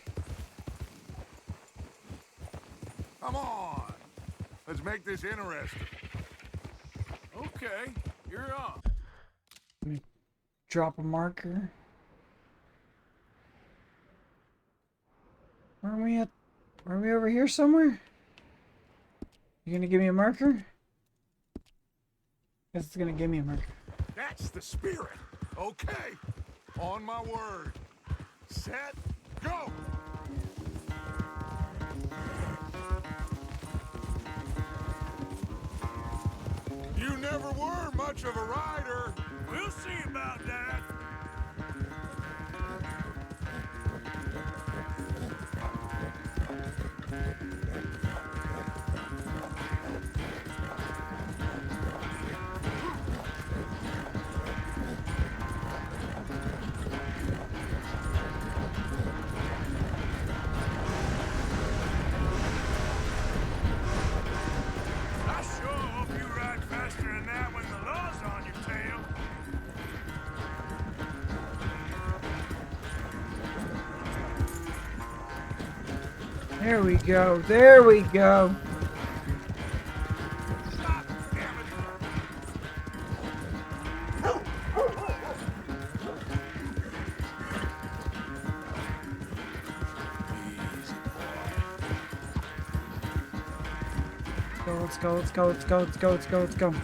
Come on. Let's make this interesting. Okay, you're on. Let me drop a marker. Where are we at? Are we over here somewhere? You gonna give me a marker? Guess it's gonna give me a marker. That's the spirit. Okay. On my word. Set, go! You never were much of a rider. We'll see about that. I sure hope you ride faster than that when the law's on your tail. There we go. There we go. Let's go, let's go, let's go, let's go, let's go, let's go.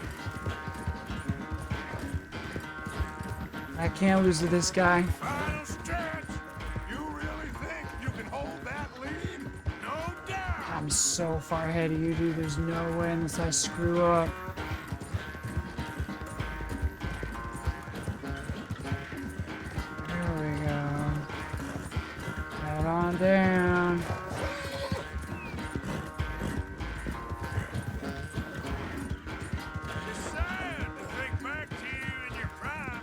I can't lose to this guy. Final stretch. You really think you can hold that lead? No doubt. I'm so far ahead of you, dude. There's no way unless I screw up. There we go. Head on down. It's sad to think back to you in your prime.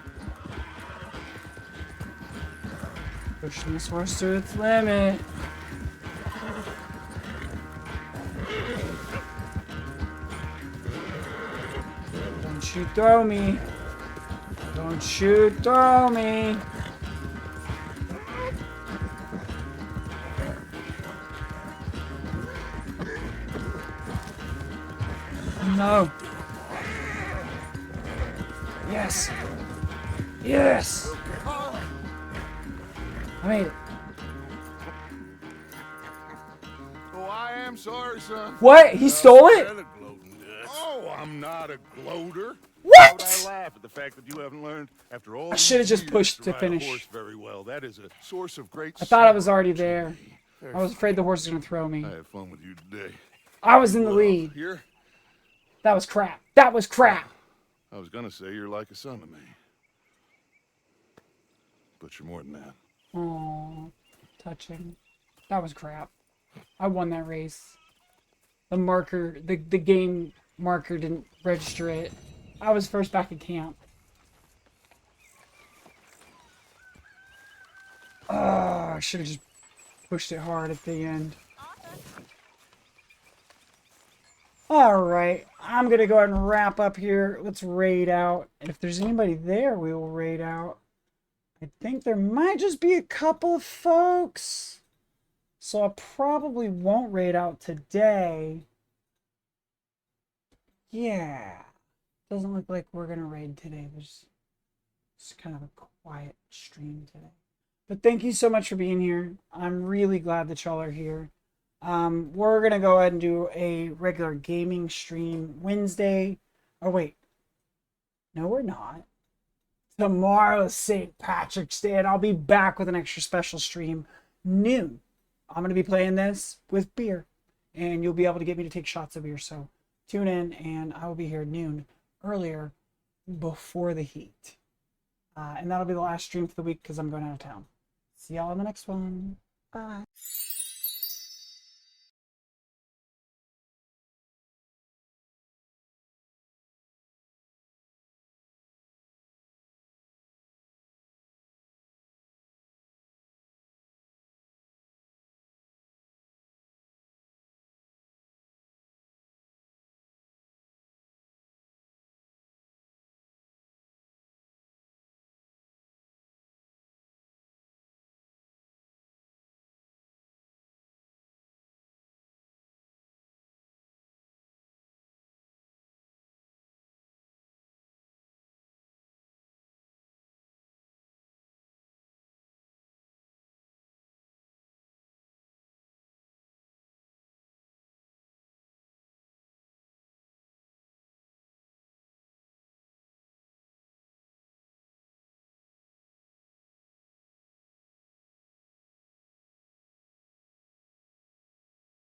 Pushing this horse to its limit. Don't you throw me. Don't you throw me. No. Yes. Yes. I made it. Oh, I damn sorry, son. What? He stole it? Oh, I'm not a gloater. What? Why would I laugh at the fact that you haven't learned after all I should have these just years pushed to ride a finish. horse very well? That is a source of great. I thought I was already there. I was afraid the horse was going to throw me. I had fun with you today. I was in the lead. Here? That was crap. That was crap. I was gonna say you're like a son to me. But you're more than that. Aww. Touching. That was crap. I won that race. The marker, the game marker didn't register it. I was first back at camp. Oh, I should have just pushed it hard at the end. Alright, I'm going to go ahead and wrap up here. Let's raid out. If there's anybody there, we will raid out. I think there might just be a couple of folks. So I probably won't raid out today. Yeah. Doesn't look like we're going to raid today. There's just kind of a quiet stream today. But thank you so much for being here. I'm really glad that y'all are here. We're going to go ahead and do a regular gaming stream Wednesday. Oh, wait. No, we're not. Tomorrow is St. Patrick's Day, and I'll be back with an extra special stream noon. I'm going to be playing this with beer, and you'll be able to get me to take shots of beer. So tune in, and I will be here noon earlier before the heat. And that'll be the last stream for the week because I'm going out of town. See y'all in the next one. Bye.